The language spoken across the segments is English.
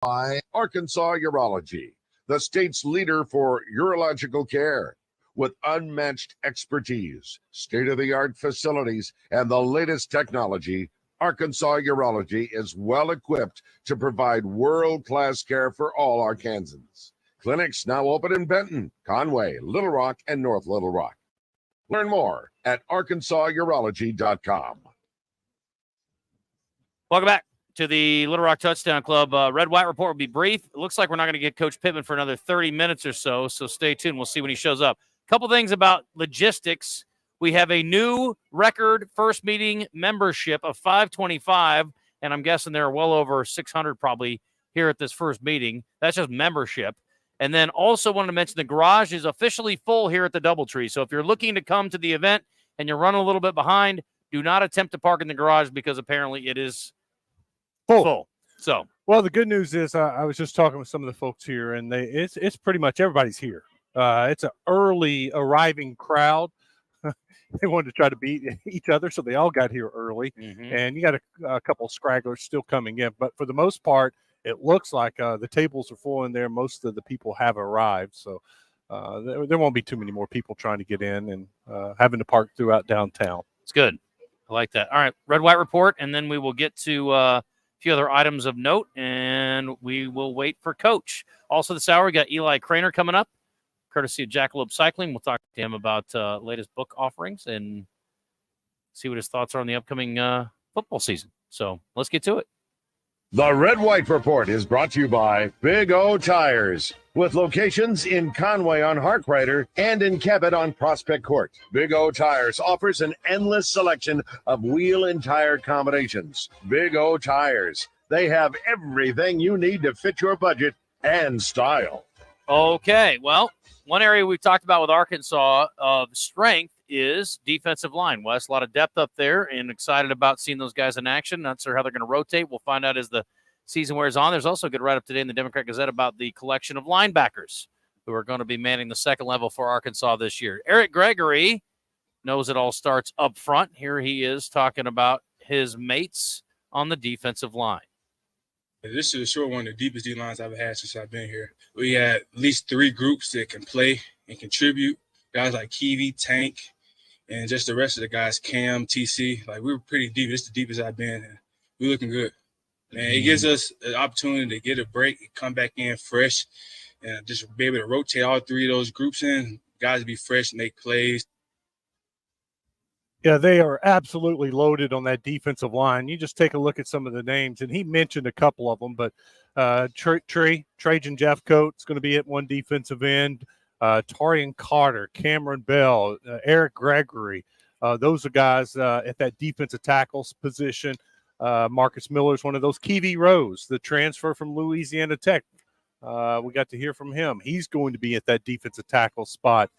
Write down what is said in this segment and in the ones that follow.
by Arkansas Urology, the state's leader for urological care. With unmatched expertise, state-of-the-art facilities, and the latest technology, Arkansas Urology is well equipped to provide world-class care for all Arkansans. Clinics now open in Benton, Conway, Little Rock, and North Little Rock. Learn more at arkansasurology.com. Welcome back to the Little Rock Touchdown Club. Red-White report will be brief. It looks like we're not going to get Coach Pittman for another 30 minutes or so stay tuned. We'll see when he shows up. Couple things about logistics. We have a new record first meeting membership of 525, and I'm guessing there are well over 600 probably here at this first meeting. That's just membership. And then also wanted to mention the garage is officially full here at the Doubletree. So if you're looking to come to the event and you're running a little bit behind, do not attempt to park in the garage because apparently it is full. So, well, the good news is I was just talking with some of the folks here, and it's pretty much everybody's here. It's an early arriving crowd. They wanted to try to beat each other, so they all got here early. Mm-hmm. And you got a couple of stragglers still coming in. But for the most part, it looks like the tables are full in there. Most of the people have arrived. So there won't be too many more people trying to get in and having to park throughout downtown. It's good. I like that. All right, Red-White report, and then we will get to a few other items of note, and we will wait for Coach. Also this hour, we got Eli Craner coming up, courtesy of Jackalope Cycling. We'll talk to him about latest book offerings and see what his thoughts are on the upcoming football season. So let's get to it. The Red-White Report is brought to you by Big O Tires, with locations in Conway on Harkrider and in Cabot on Prospect Court. Big O Tires offers an endless selection of wheel and tire combinations. Big O Tires, they have everything you need to fit your budget and style. Okay, well, one area we've talked about with Arkansas of strength is defensive line. Wes, a lot of depth up there, and excited about seeing those guys in action. Not sure how they're going to rotate. We'll find out as the season wears on. There's also a good write-up today in the Democrat Gazette about the collection of linebackers who are going to be manning the second level for Arkansas this year. Eric Gregory knows it all starts up front. Here he is talking about his mates on the defensive line. This is sure one of the deepest D-lines I've had since I've been here. We had at least three groups that can play and contribute. Guys like Kiwi, Tank, and just the rest of the guys, Cam, TC. Like, we were pretty deep. It's the deepest I've been. And we're looking good. And it gives us an opportunity to get a break and come back in fresh and just be able to rotate all three of those groups in. Guys be fresh, make plays. Yeah, they are absolutely loaded on that defensive line. You just take a look at some of the names, and he mentioned a couple of them, but Trajan Jeffcoat is going to be at one defensive end. Tarian Carter, Cameron Bell, Eric Gregory. Those are guys at that defensive tackles position. Marcus Miller is one of those. Kiwi Rose, the transfer from Louisiana Tech. We got to hear from him. He's going to be at that defensive tackle spot.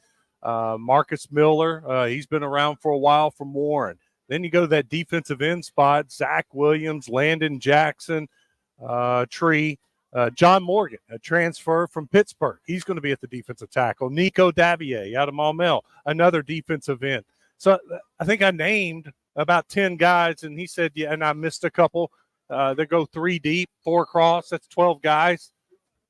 Marcus Miller, he's been around for a while from Warren. Then you go to that defensive end spot, Zach Williams, Landon Jackson, Tree, John Morgan, a transfer from Pittsburgh. He's going to be at the defensive tackle. Nico Davier out of Maumelle, another defensive end. So I think I named about 10 guys, and he said, yeah, and I missed a couple. They go 3 deep, 4 across. That's 12 guys.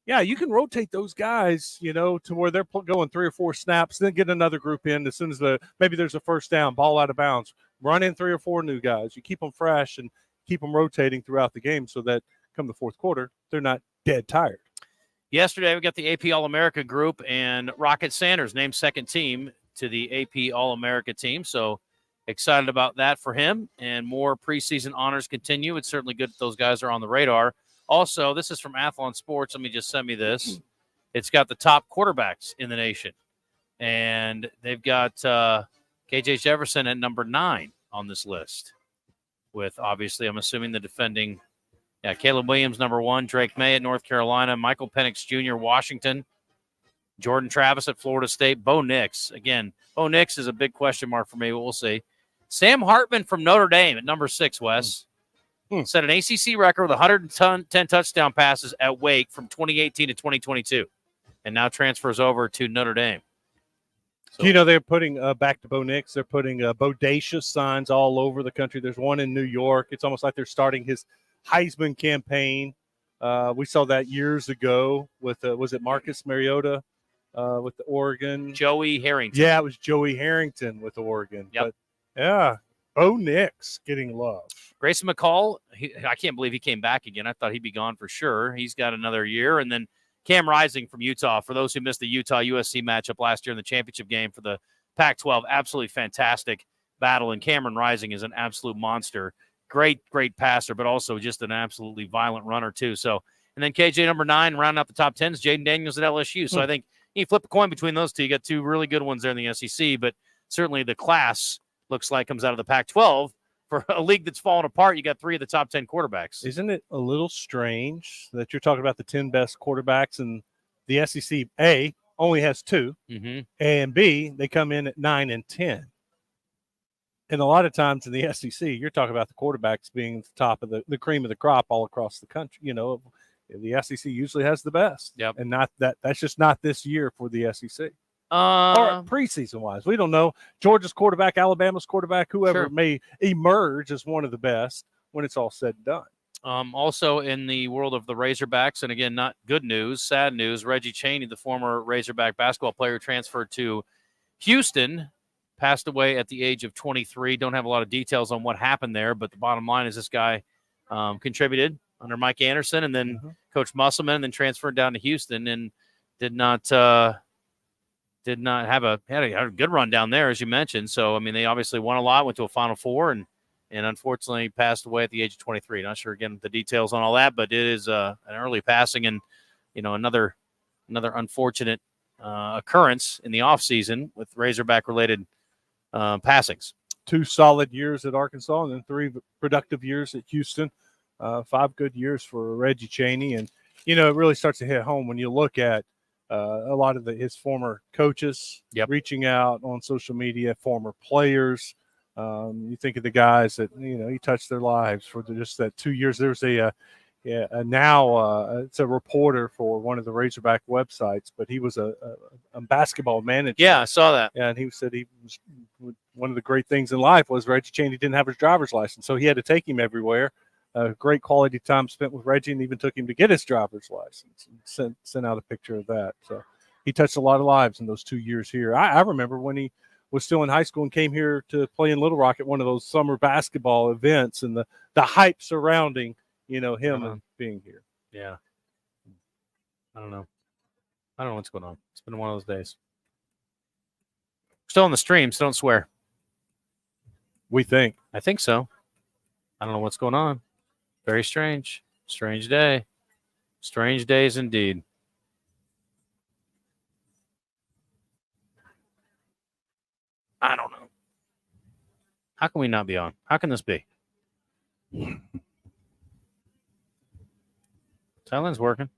Yeah, you can rotate those guys, to where they're going 3 or 4 snaps, then get another group in as soon as maybe there's a first down, ball out of bounds. Run in 3 or 4 new guys. You keep them fresh and keep them rotating throughout the game so that come the fourth quarter, they're not dead tired. Yesterday, we got the AP All-America group, and Rocket Sanders named second team to the AP All-America team. So excited about that for him, and more preseason honors continue. It's certainly good that those guys are on the radar. Also, this is from Athlon Sports. Let me just send me this. It's got the top quarterbacks in the nation. And they've got KJ Jefferson at number 9 on this list. With, obviously, I'm assuming the defending. Yeah, Caleb Williams, number 1. Drake May at North Carolina. Michael Penix Jr., Washington. Jordan Travis at Florida State. Bo Nix. Again, Bo Nix is a big question mark for me, but we'll see. Sam Hartman from Notre Dame at number 6, Wes. Set an ACC record with 110 touchdown passes at Wake from 2018 to 2022, and now transfers over to Notre Dame. So, they're putting back to Bo Nix. They're putting bodacious signs all over the country. There's one in New York. It's almost like they're starting his Heisman campaign We saw that years ago with was it Marcus Mariota with the Oregon? Joey Harrington. Yeah, it was Joey Harrington with Oregon. Yep. But yeah, Bo Nix getting love. Grayson McCall, I can't believe he came back again. I thought he'd be gone for sure. He's got another year. And then Cam Rising from Utah. For those who missed the Utah-USC matchup last year in the championship game for the Pac-12, absolutely fantastic battle. And Cameron Rising is an absolute monster. Great passer, but also just an absolutely violent runner too. So, and then KJ number 9, rounding out the top 10 is Jaden Daniels at LSU. So I think you flip a coin between those two. You got two really good ones there in the SEC, but certainly the class looks like comes out of the Pac-12. For a league that's fallen apart, you got 3 of the top 10 quarterbacks. Isn't it a little strange that you're talking about the 10 best quarterbacks and the SEC, A, only has 2, and B, they come in at 9 and 10. And a lot of times in the SEC, you're talking about the quarterbacks being the top of the cream of the crop all across the country. You know, the SEC usually has the best. Yep. And that's just not this year for the SEC. Or preseason wise, we don't know. Georgia's quarterback, Alabama's quarterback, whoever may emerge as one of the best when it's all said and done. Also in the world of the Razorbacks, and again, not good news, sad news, Reggie Chaney, the former Razorback basketball player, transferred to Houston, passed away at the age of 23. Don't have a lot of details on what happened there, but the bottom line is this guy contributed under Mike Anderson and then Coach Musselman, and then transferred down to Houston and did not have had a good run down there, as you mentioned. So, I mean, they obviously won a lot, went to a Final Four, and unfortunately passed away at the age of 23. Not sure, again, the details on all that, but it is an early passing and, you know, another unfortunate occurrence in the offseason with Razorback-related passings. 2 solid years at Arkansas and then 3 productive years at Houston. 5 good years for Reggie Chaney. And, you know, it really starts to hit home when you look at a lot of his former coaches reaching out on social media, former players. You think of the guys that, you know, he touched their lives for just that 2 years. There's it's a reporter for one of the Razorback websites, but he was a basketball manager. Yeah, I saw that. And he said one of the great things in life was Reggie Chaney didn't have his driver's license, so he had to take him everywhere. Great quality time spent with Reggie, and even took him to get his driver's license and sent out a picture of that. So he touched a lot of lives in those 2 years here. I remember when he was still in high school and came here to play in Little Rock at one of those summer basketball events, and the hype surrounding, you know, him and being here. Yeah. I don't know what's going on. It's been one of those days. Still on the stream, so don't swear. We think. I think so. I don't know what's going on. Very strange. Strange day. Strange days indeed. I don't know. How can we not be on? How can this be? Thailand's working.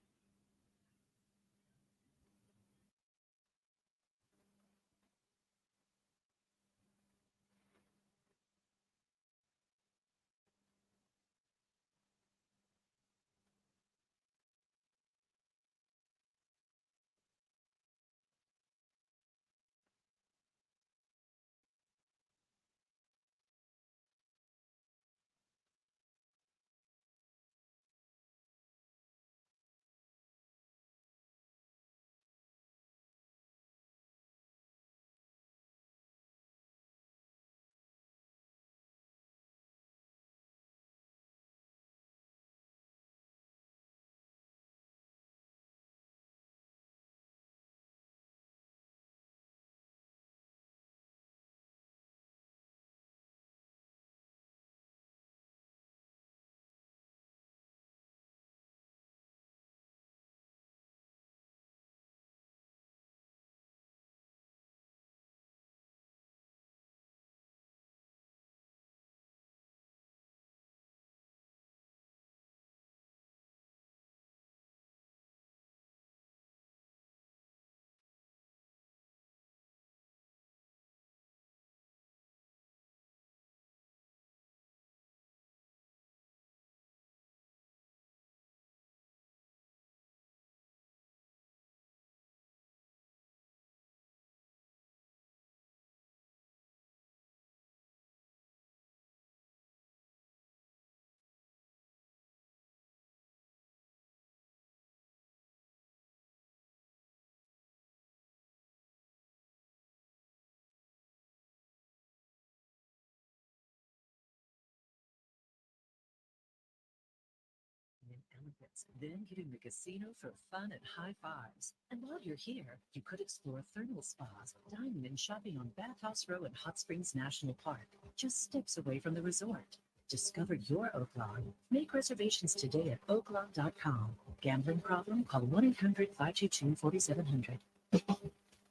benefits, then hitting the casino for fun and high fives. And while you're here, you could explore thermal spas, dining and shopping on Bathhouse Row in Hot Springs National Park, just steps away from the resort. Discover your Oaklawn. Make reservations today at oaklawn.com. Gambling problem? Call 1-800-522-4700.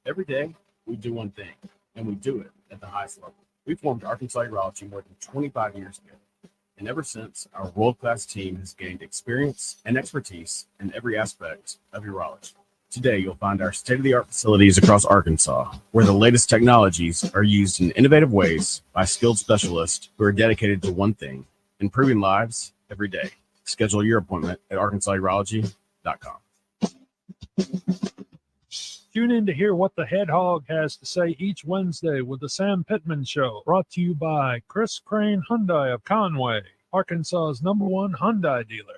Every day, we do one thing, and we do it at the highest level. We formed Arkansas Urology more than 25 years ago, and ever since, our world-class team has gained experience and expertise in every aspect of urology. Today, you'll find our state-of-the-art facilities across Arkansas, where the latest technologies are used in innovative ways by skilled specialists who are dedicated to one thing, improving lives every day. Schedule your appointment at arkansasurology.com. Tune in to hear what the head hog has to say each Wednesday with the Sam Pittman Show, brought to you by Chris Crane Hyundai of Conway, Arkansas's #1 Hyundai dealer.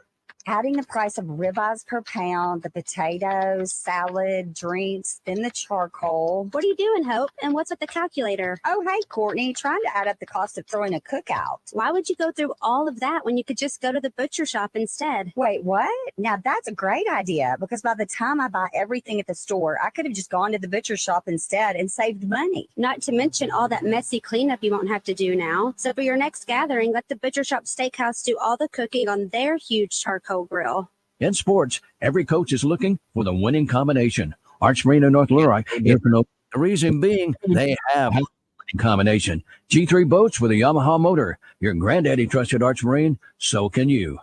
Adding the price of ribeyes per pound, the potatoes, salad, drinks, then the charcoal. What are you doing, Hope? And what's with the calculator? Oh, hey, Courtney, trying to add up the cost of throwing a cookout. Why would you go through all of that when you could just go to the butcher shop instead? Wait, what? Now that's a great idea, because by the time I buy everything at the store, I could have just gone to the butcher shop instead and saved money. Not to mention all that messy cleanup you won't have to do now. So for your next gathering, let the Butcher Shop Steakhouse do all the cooking on their huge charcoal grill. In sports, every coach is looking for the winning combination. Arch Marine and North Little Rock, the reason being they have a winning combination. G3 boats with a Yamaha motor. Your granddaddy trusted Arch Marine, so can you.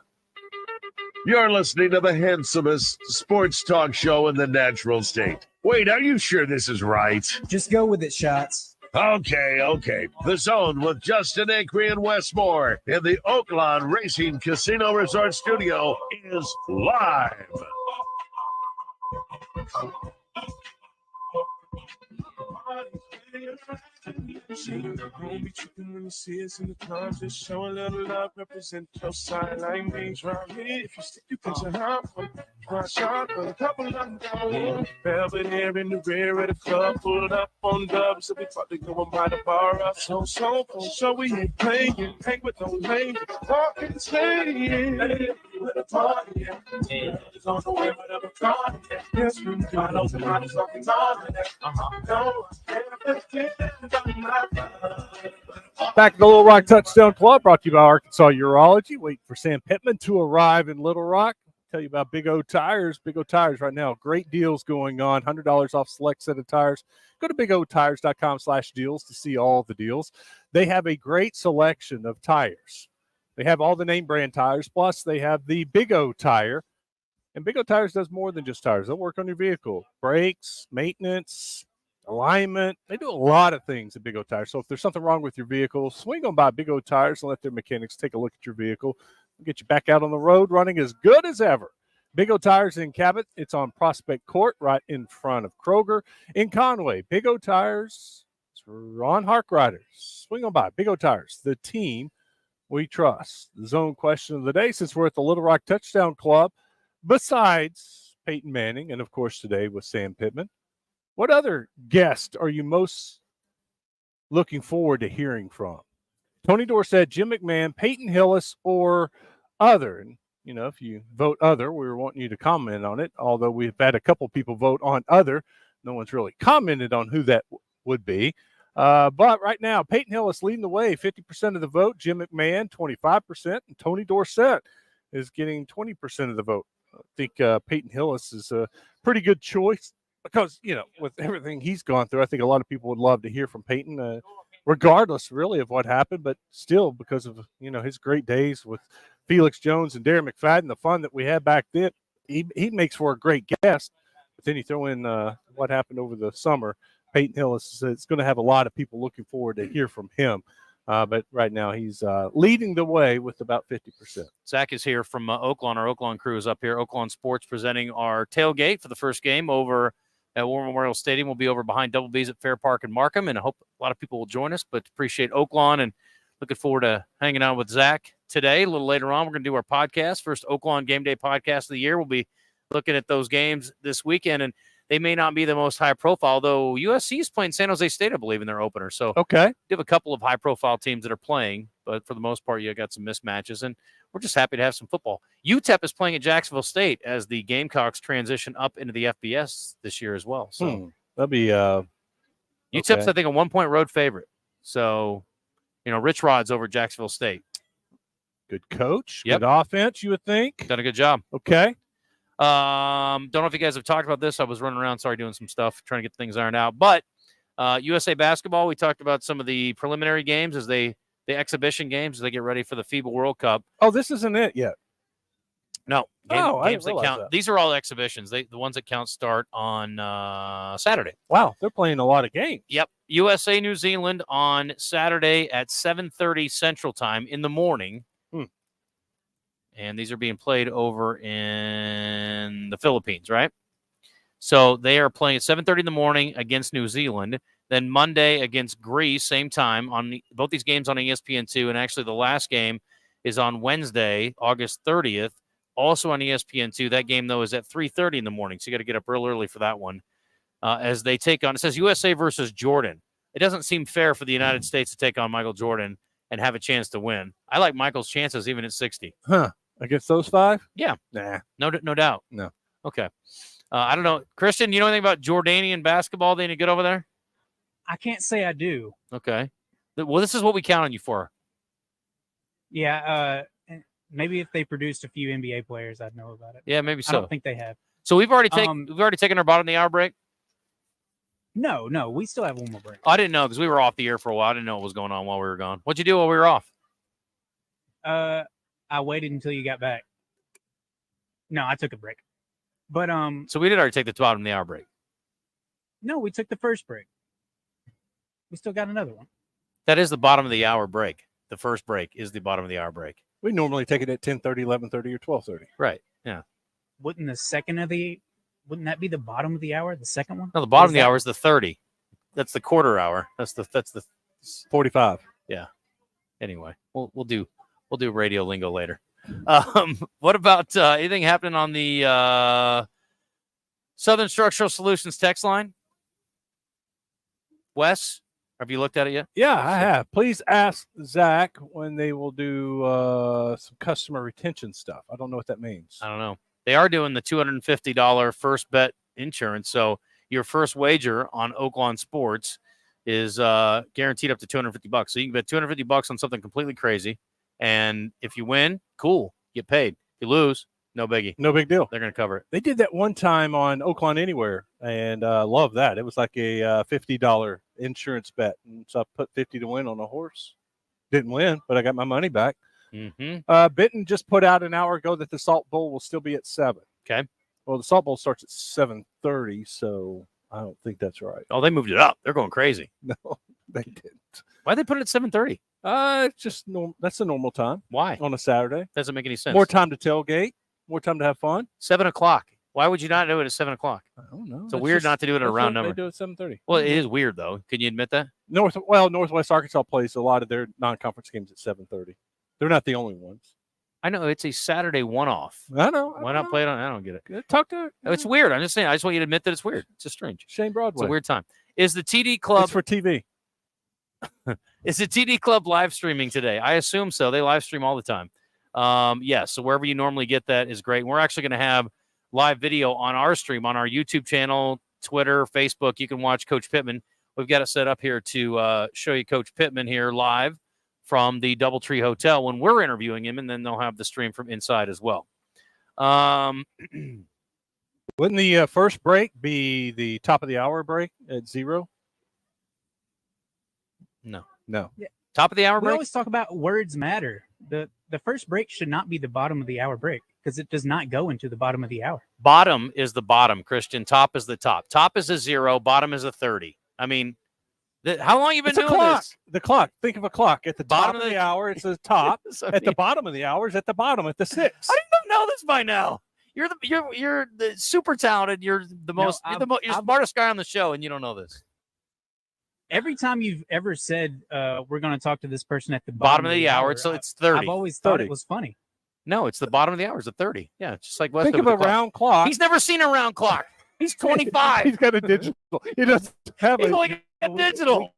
You're listening to the handsomest sports talk show in the natural state. Wait, are you sure this is right? Just go with it, Shots. Okay. The Zone with Justin Acri and Wess Moore in the Oaklawn Racing Casino Resort Studio is live. Don't be tripping when you see us in the club. Just show a little love, represent your side like me. Round here, if you stick, you put your hand for my shot, but a couple of them down. Velvet hair in the rear of the club, pulled up on dubs, so we about to go and buy the bar up. So we ain't playing, hang with no lane, walk and stay. With a party, it's on the way with a party. Yes, we got those bodies talking on it. No, Back at the Little Rock Touchdown Club, brought to you by Arkansas Urology. Wait for Sam Pittman to arrive in Little Rock. Tell you about Big O Tires. Big O Tires right now, great deals going on. $100 off select set of tires. Go to bigotires.com/deals to see all the deals. They have a great selection of tires. They have all the name brand tires, plus they have the Big O tire. And Big O Tires does more than just tires. They'll work on your vehicle. Brakes, maintenance, alignment. They do a lot of things at Big O Tires. So if there's something wrong with your vehicle, swing on by Big O Tires and let their mechanics take a look at your vehicle. We'll get you back out on the road running as good as ever. Big O Tires in Cabot. It's on Prospect Court right in front of Kroger. In Conway, Big O Tires. It's Ron Harkrider. Swing on by Big O Tires, the team we trust. The zone question of the day, since we're at the Little Rock Touchdown Club, besides Peyton Manning, and of course today with Sam Pittman, what other guest are you most looking forward to hearing from? Tony Dorsett, Jim McMahon, Peyton Hillis, or other? And, you know, if you vote other, we were wanting you to comment on it, although we've had a couple people vote on other. No one's really commented on who that would be. But right now, Peyton Hillis leading the way, 50% of the vote. Jim McMahon, 25%. And Tony Dorsett is getting 20% of the vote. I think Peyton Hillis is a pretty good choice because, you know, with everything he's gone through, I think a lot of people would love to hear from Peyton, regardless really of what happened, but still because of, you know, his great days with Felix Jones and Darren McFadden, the fun that we had back then. He makes for a great guest. But then you throw in what happened over the summer. Peyton Hillis is going to have a lot of people looking forward to hear from him. But right now he's leading the way with about 50%. Zach is here from Oaklawn. Our Oaklawn crew is up here. Oaklawn Sports presenting our tailgate for the first game over at War Memorial Stadium. We'll be over behind Double B's at Fair Park and Markham, and I hope a lot of people will join us, but appreciate Oaklawn and looking forward to hanging out with Zach today. A little later on, we're going to do our podcast, first Oaklawn Game Day podcast of the year. We'll be looking at those games this weekend, and they may not be the most high profile, though USC is playing San Jose State, I believe, in their opener. So okay, we have a couple of high profile teams that are playing but for the most part, you got some mismatches, and we're just happy to have some football. UTEP is playing at Jacksonville State as the Gamecocks transition up into the FBS this year as well. So that'll be UTEP's, okay. I think, a 1-point road favorite. So, Rich Rod's over at Jacksonville State. Good coach, Yep. good offense, you would think. Done a good job. Okay. Don't know if you guys have talked about this. I was running around, doing some stuff, trying to get things ironed out. But USA basketball, we talked about some of the preliminary games the exhibition games as they get ready for the FIBA World Cup. Oh, this isn't it yet. No, I games that didn't realize count. that. These are all exhibitions. The ones that count start on Saturday. Wow, they're playing a lot of games. Yep, USA New Zealand on Saturday at 7:30 Central Time in the morning. And these are being played over in the Philippines, right? So they are playing at 7:30 in the morning against New Zealand. Then Monday against Greece, same time. Both these games on ESPN2. And actually the last game is on Wednesday, August 30th, also on ESPN2. That game, though, is at 3:30 in the morning. So you got to get up real early for that one. As they take on, it says USA versus Jordan. It doesn't seem fair for the United States to take on Michael Jordan and have a chance to win. I like Michael's chances even at 60. Huh. Against those 5? Yeah. Nah. No doubt. No. Okay. I don't know. Christian, you know anything about Jordanian basketball? They any good over there? I can't say I do. Okay. Well, this is what we count on you for. Yeah. Maybe if they produced a few NBA players, I'd know about it. Yeah, maybe so. I don't think they have. So we've already taken our bottom of the hour break? No, we still have one more break. I didn't know because we were off the air for a while. I didn't know what was going on while we were gone. What'd you do while we were off? I waited until you got back. No, I took a break. But so we did already take the bottom of the hour break. No, we took the first break. We still got another one. That is the bottom of the hour break. The first break is the bottom of the hour break. We normally take it at 10:30, 11:30, or 12:30. Right. Yeah. Wouldn't that be the bottom of the hour? The second one? No, the bottom of the hour is the 30. That's the quarter hour. That's the 45. Yeah. Anyway, we'll do radio lingo later. What about anything happening on the Southern Structural Solutions text line? Wes, have you looked at it yet? Yeah, I have. Please ask Zach when they will do some customer retention stuff. I don't know what that means. I don't know. They are doing the $250 first bet insurance. So your first wager on Oaklawn Sports is guaranteed up to $250. So you can bet $250 on something completely crazy. And if you win, cool, get paid. If you lose, no biggie. No big deal. They're going to cover it. They did that one time on Oaklawn Anywhere, and love that. It was like a $50 insurance bet. And so I put 50 to win on a horse. Didn't win, but I got my money back. Mm-hmm. Benton just put out an hour ago that the Salt Bowl will still be at 7. Okay. Well, the Salt Bowl starts at 7:30, so I don't think that's right. Oh, they moved it up. They're going crazy. No, they didn't. Why'd they put it at 7:30? Just that's a normal time. Why? On a Saturday. Doesn't make any sense. More time to tailgate. More time to have fun. 7 o'clock. Why would you not do it at 7 o'clock? I don't know. It's weird not to do it at a round number. They do it at 7:30. Well, it is weird, though. Can you admit that? Northwest Arkansas plays a lot of their non-conference games at 7:30. They're not the only ones. I know. It's a Saturday one-off. I know. Why not play it on? I don't get it. Talk to it. It's weird. I'm just saying. I just want you to admit that it's weird. It's just strange. Shane Broadway. It's a weird time. Is the TD Club It's for TV? Is the TD Club live streaming today? I assume so. They live stream all the time. Yes. So wherever you normally get that is great. And we're actually going to have live video on our stream, on our YouTube channel, Twitter, Facebook. You can watch Coach Pittman. We've got it set up here to show you Coach Pittman here live from the Doubletree Hotel when we're interviewing him, and then they'll have the stream from inside as well. Wouldn't the first break be the top of the hour break at 0? No. Yeah. Top of the hour We break? always talk about words matter. The first break should not be the bottom of the hour break because it does not go into the bottom of the hour. Bottom is the bottom, Christian. Top is the top. Top is a 0. Bottom is a 30. I mean, how long you been doing this? The clock. Think of a clock. At the bottom of the hour, it's the top. So, At the bottom of the hour, it's at the bottom, at the 6. How do you not know this by now? You're the super talented. You're the most. You're the smartest guy on the show, and you don't know this. Every time you've ever said we're going to talk to this person at the Bottom of the hour, so it's 30. I've always thought 30. it was funny. No, it's the bottom of the hour. It's a 30. Yeah, it's just like West. Think of a round clock. He's never seen a round clock. He's 25. He's got a digital. He doesn't have He's a only got digital.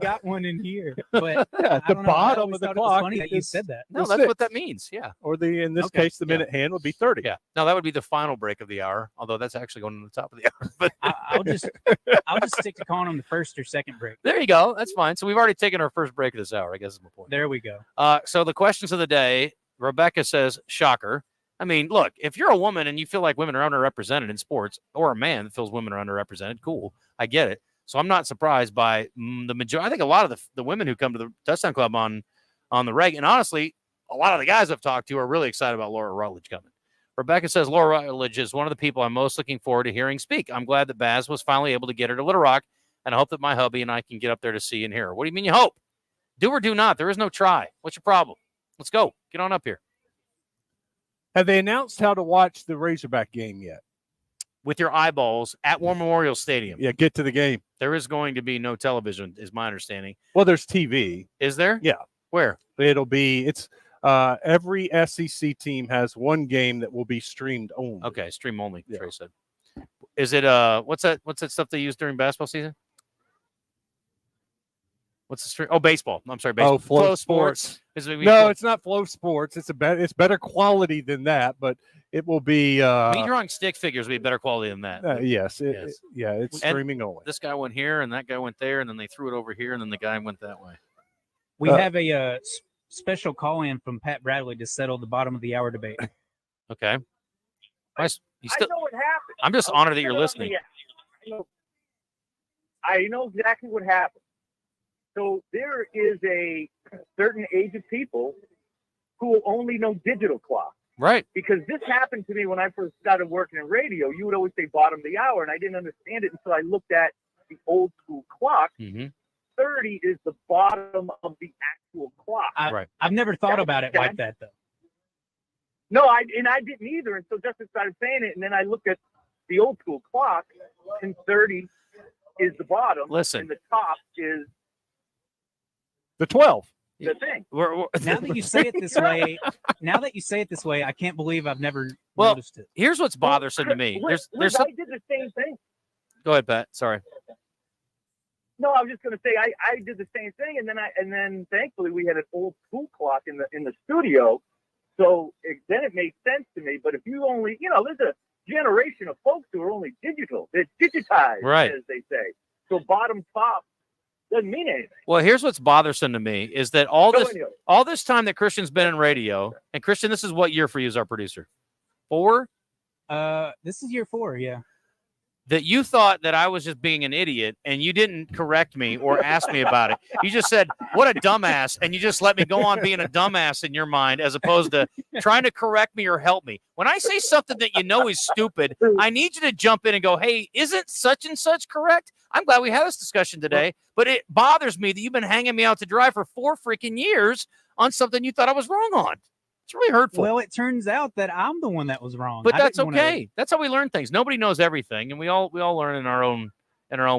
got one in here, but Yeah, I the don't know, I bottom always of the thought it was clock funny that you is- said that. No, It's that's what 6. that means. Yeah. Or in this Okay. case, the minute hand would be 30. Yeah. No, that would be the final break of the hour, although that's actually going to the top of the hour. But I'll just stick to calling them the first or second break. there you go. That's fine. So we've already taken our first break of this hour, I guess is my point. There we go. So the questions of the day, Rebecca says, shocker. I mean, look, if you're a woman and you feel like women are underrepresented in sports, or a man that feels women are underrepresented, cool. I get it. So I'm not surprised by the majority. I think a lot of the women who come to the Touchdown Club on the reg, and honestly, a lot of the guys I've talked to are really excited about Laura Rutledge coming. Rebecca says Laura Rutledge is one of the people I'm most looking forward to hearing speak. I'm glad that Baz was finally able to get her to Little Rock, and I hope that my hubby and I can get up there to see and hear her. What do you mean you hope? Do or do not. There is no try. What's your problem? Let's go. Get on up here. Have they announced how to watch the Razorback game yet? With your eyeballs at War Memorial Stadium. Yeah, get to the game. There is going to be no television, is my understanding. Well, there's TV. Is there? Yeah. Where? It's every SEC team has one game that will be streamed only. Okay, stream only, Yeah. Trey said. Is it what's that stuff they use during basketball season? What's the stream? Oh, baseball. I'm sorry, baseball. Oh, Flow Sports. Is it No, it's not Flow Sports. It's better quality than that, but it will be me drawing stick figures would be better quality than that. yes. Yes. It's And streaming only. This guy went here and that guy went there, and then they threw it over here, and then the guy went that way. We have a special call-in from Pat Bradley to settle the bottom of the hour debate. Okay. Nice. I know what happened. I'm just honored that you're listening. I know exactly what happened. So there is a certain age of people who only know digital clocks. Right. Because this happened to me when I first started working in radio. You would always say bottom of the hour, and I didn't understand it until I looked at the old school clock. Mm-hmm. 30 is the bottom of the actual clock. Right. I've never thought about it like that, though. No, I didn't either until Justin started saying it, and then I looked at the old school clock, and 30 is the bottom. Listen. And the top is the 12. The thing. Now that you say it this way, I can't believe I've never Well, noticed it. here's what's bothersome to me. There's I did the same thing. Go ahead, Pat. Sorry. No, I was just going to say I did the same thing, and then thankfully we had an old school clock in the studio, so then it made sense to me. But if you only, there's a generation of folks who are only digital, they're digitized, Right. as they say. So bottom top doesn't mean anything. Well, here's what's bothersome to me is that all this time that Christian's been in radio, and Christian, this is what year for you as our producer? 4? This is year 4, yeah. That you thought that I was just being an idiot and you didn't correct me or ask me about it. You just said, what a dumbass. And you just let me go on being a dumbass in your mind as opposed to trying to correct me or help me. When I say something that you know is stupid, I need you to jump in and go, hey, isn't such and such correct? I'm glad we had this discussion today, but it bothers me that you've been hanging me out to dry for 4 freaking years on something you thought I was wrong on. It's really hurtful. Well, it turns out that I'm the one that was wrong. But I that's didn't okay. wanna- That's how we learn things. Nobody knows everything, and we all learn in our own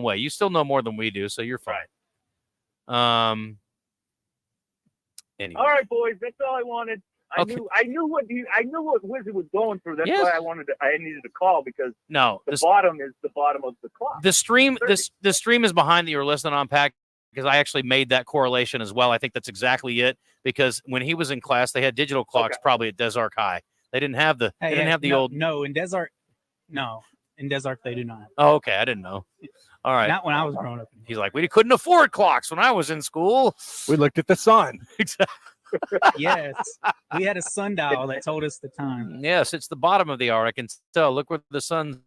way. You still know more than we do, so you're fine. Anyway. All right, boys, that's all I wanted. I knew what Wizard was going through. That's why I needed to call, because the bottom is the bottom of the clock. The stream is behind that you were listening on, Pat, because I actually made that correlation as well. I think that's exactly it, because when he was in class, they had digital clocks probably at Des Arc High. They didn't have the old. No, in Des Arc they do not. Oh, okay, I didn't know. All right, Not when I was growing up. He's like, we couldn't afford clocks when I was in school. We looked at the sun. Exactly. Yes, we had a sundial that told us the time. Yes, it's the bottom of the hour. I can tell. Look where the sun's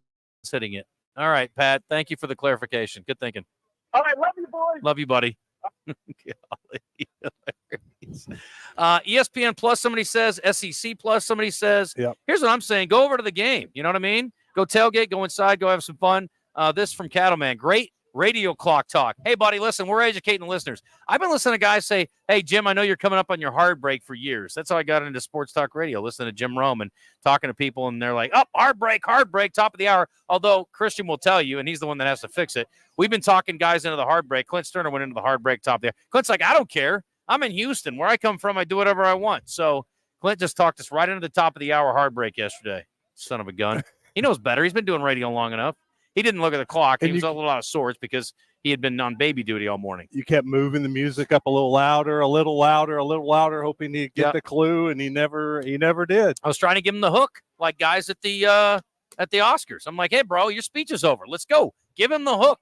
hitting it. All right, Pat. Thank you for the clarification. Good thinking. All right, love you, boys. Love you, buddy. ESPN Plus, somebody says. SEC Plus, somebody says. Yep. Here's what I'm saying. Go over to the game. You know what I mean? Go tailgate, go inside, go have some fun. This from Cattleman. Great radio clock talk. Hey, buddy, listen, we're educating the listeners. I've been listening to guys say, hey, Jim, I know you're coming up on your hard break for years. That's how I got into sports talk radio, listening to Jim Rome and talking to people, and they're like, hard break, top of the hour. Although Christian will tell you, and he's the one that has to fix it, we've been talking guys into the hard break. Clint Sterner went into the hard break top of the hour. Clint's like, I don't care. I'm in Houston. Where I come from, I do whatever I want. So Clint just talked us right into the top of the hour hard break yesterday. Son of a gun. He knows better. He's been doing radio long enough. He didn't look at the clock. He was a little out of sorts because he had been on baby duty all morning. You kept moving the music up a little louder, hoping he'd get the clue, and he never did. I was trying to give him the hook, like guys at the Oscars. I'm like, hey, bro, your speech is over. Let's go. Give him the hook.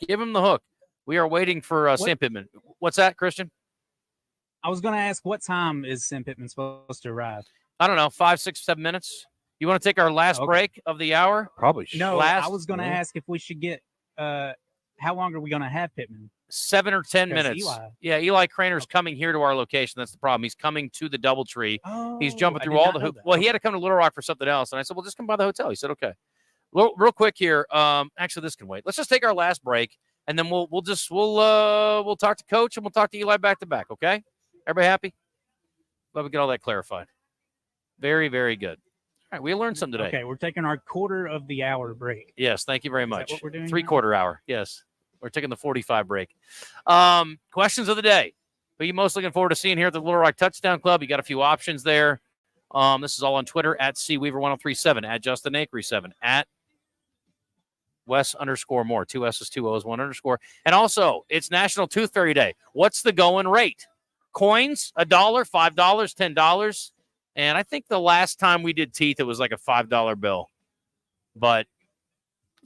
Give him the hook. We are waiting for Sam Pittman. What's that, Christian? I was going to ask, what time is Sam Pittman supposed to arrive? I don't know, 5, 6, 7 minutes. You want to take our last break of the hour? Probably. No, I was going to ask if we should get how long are we going to have Pittman? 7 or 10 minutes. Eli. Yeah, Eli Craner's coming here to our location. That's the problem. He's coming to the DoubleTree. He's jumping through all the hoops. Well, he had to come to Little Rock for something else, and I said, well, just come by the hotel. He said, okay. Real quick here. Actually, this can wait. Let's just take our last break, and then we'll talk to Coach and we'll talk to Eli back to back. Okay, everybody happy? Let me get all that clarified. Very, very good. All right, we learned something today. Okay, we're taking our quarter of the hour break. Yes, thank you very much. Is that what we're doing? 3/4 hour. Yes, we're taking the 45 break. Questions of the day. Who are you most looking forward to seeing here at the Little Rock Touchdown Club? You got a few options there. This is all on Twitter at CWeaver1037, at Justin Acri 7, at Wes_Moore, 2 S's, 2 O's, 1_. And also, it's National Tooth Fairy Day. What's the going rate? Coins, $1, $5, $10. And I think the last time we did teeth, it was like a $5 bill. But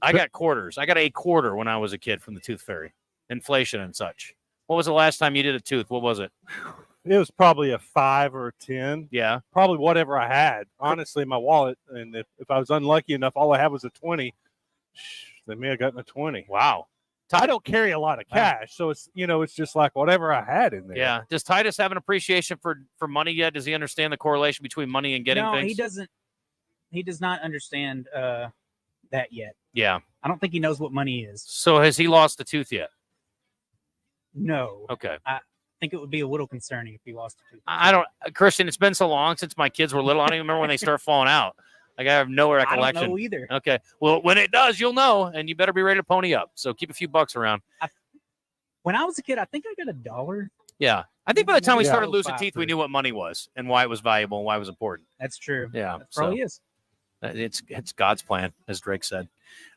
I got quarters. I got a quarter when I was a kid from the Tooth Fairy. Inflation and such. What was the last time you did a tooth? What was it? It was probably a 5 or a 10. Yeah. Probably whatever I had, honestly, in my wallet. And if I was unlucky enough, all I had was a 20. They may have gotten a 20. Wow. I don't carry a lot of cash, so it's just like whatever I had in there. Yeah. Does Titus have an appreciation for money yet? Does he understand the correlation between money and getting things? No, he doesn't. He does not understand that yet. Yeah. I don't think he knows what money is. So has he lost a tooth yet? No. Okay. I think it would be a little concerning if he lost a tooth. I don't, Christian, it's been so long since my kids were little. I don't even remember when they start falling out. Like, I have no recollection. I don't know either. Okay. Well, when it does, you'll know, and you better be ready to pony up. So keep a few bucks around. When I was a kid, I think I got $1. Yeah. I think by the time we started Yeah. losing teeth, we knew what money was and why it was valuable and why it was important. That's true. Yeah. That probably is. It's God's plan, as Drake said.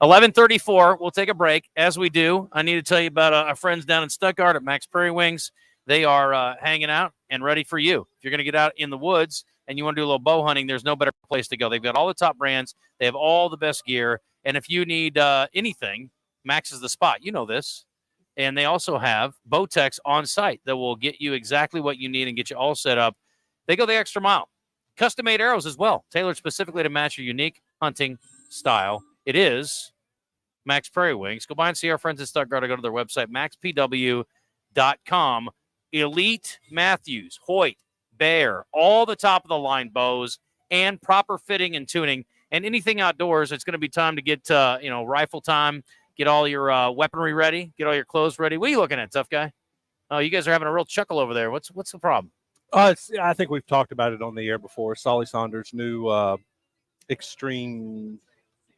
11:34. We'll take a break. As we do, I need to tell you about our friends down in Stuttgart at Max Prairie Wings. They are hanging out and ready for you. If you're going to get out in the woods and you want to do a little bow hunting, there's no better place to go. They've got all the top brands. They have all the best gear. And if you need anything, Max is the spot. You know this. And they also have bow techs on site that will get you exactly what you need and get you all set up. They go the extra mile. Custom-made arrows as well, tailored specifically to match your unique hunting style. It is Max Prairie Wings. Go by and see our friends at Stuttgart or go to their website, maxpw.com. Elite Matthews, Hoyt, Bear, all the top-of-the-line bows, and proper fitting and tuning. And anything outdoors, it's going to be time to get, rifle time, get all your weaponry ready, get all your clothes ready. What are you looking at, tough guy? Oh, you guys are having a real chuckle over there. What's the problem? I think we've talked about it on the air before. Solly Saunders' new extreme,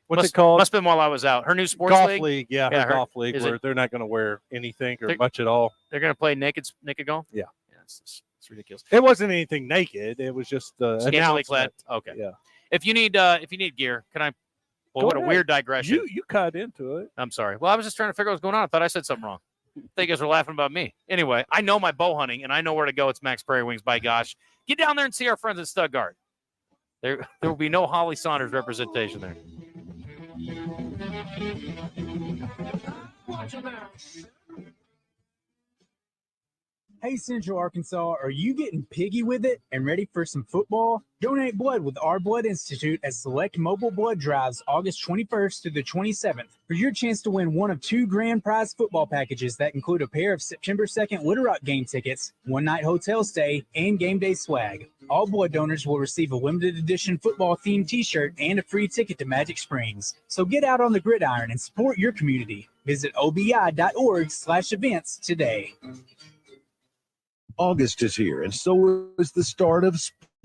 what's it called? Must have been while I was out. Her new sports golf league? league. Yeah, her golf league, where they're not going to wear anything or much at all. They're going to play naked golf? Yeah. It's ridiculous. It wasn't anything naked. It was just scantily clad. Okay. Yeah. If you need gear, can I? Well, what a weird digression. You cut into it. I'm sorry. Well, I was just trying to figure out what's going on. I thought I said something wrong. I think you guys were laughing about me. Anyway, I know my bow hunting, and I know where to go. It's Max Prairie Wings, by gosh. Get down there and see our friends at Stuttgart. There will be no Holly Saunders representation there. Hey, Central Arkansas, are you getting piggy with it and ready for some football? Donate blood with Our Blood Institute at select mobile blood drives August 21st through the 27th for your chance to win one of 2 grand prize football packages that include a pair of September 2nd Little Rock game tickets, 1-night hotel stay, and game day swag. All blood donors will receive a limited edition football themed t-shirt and a free ticket to Magic Springs. So get out on the gridiron and support your community. Visit obi.org/events today. August is here, and so is the start of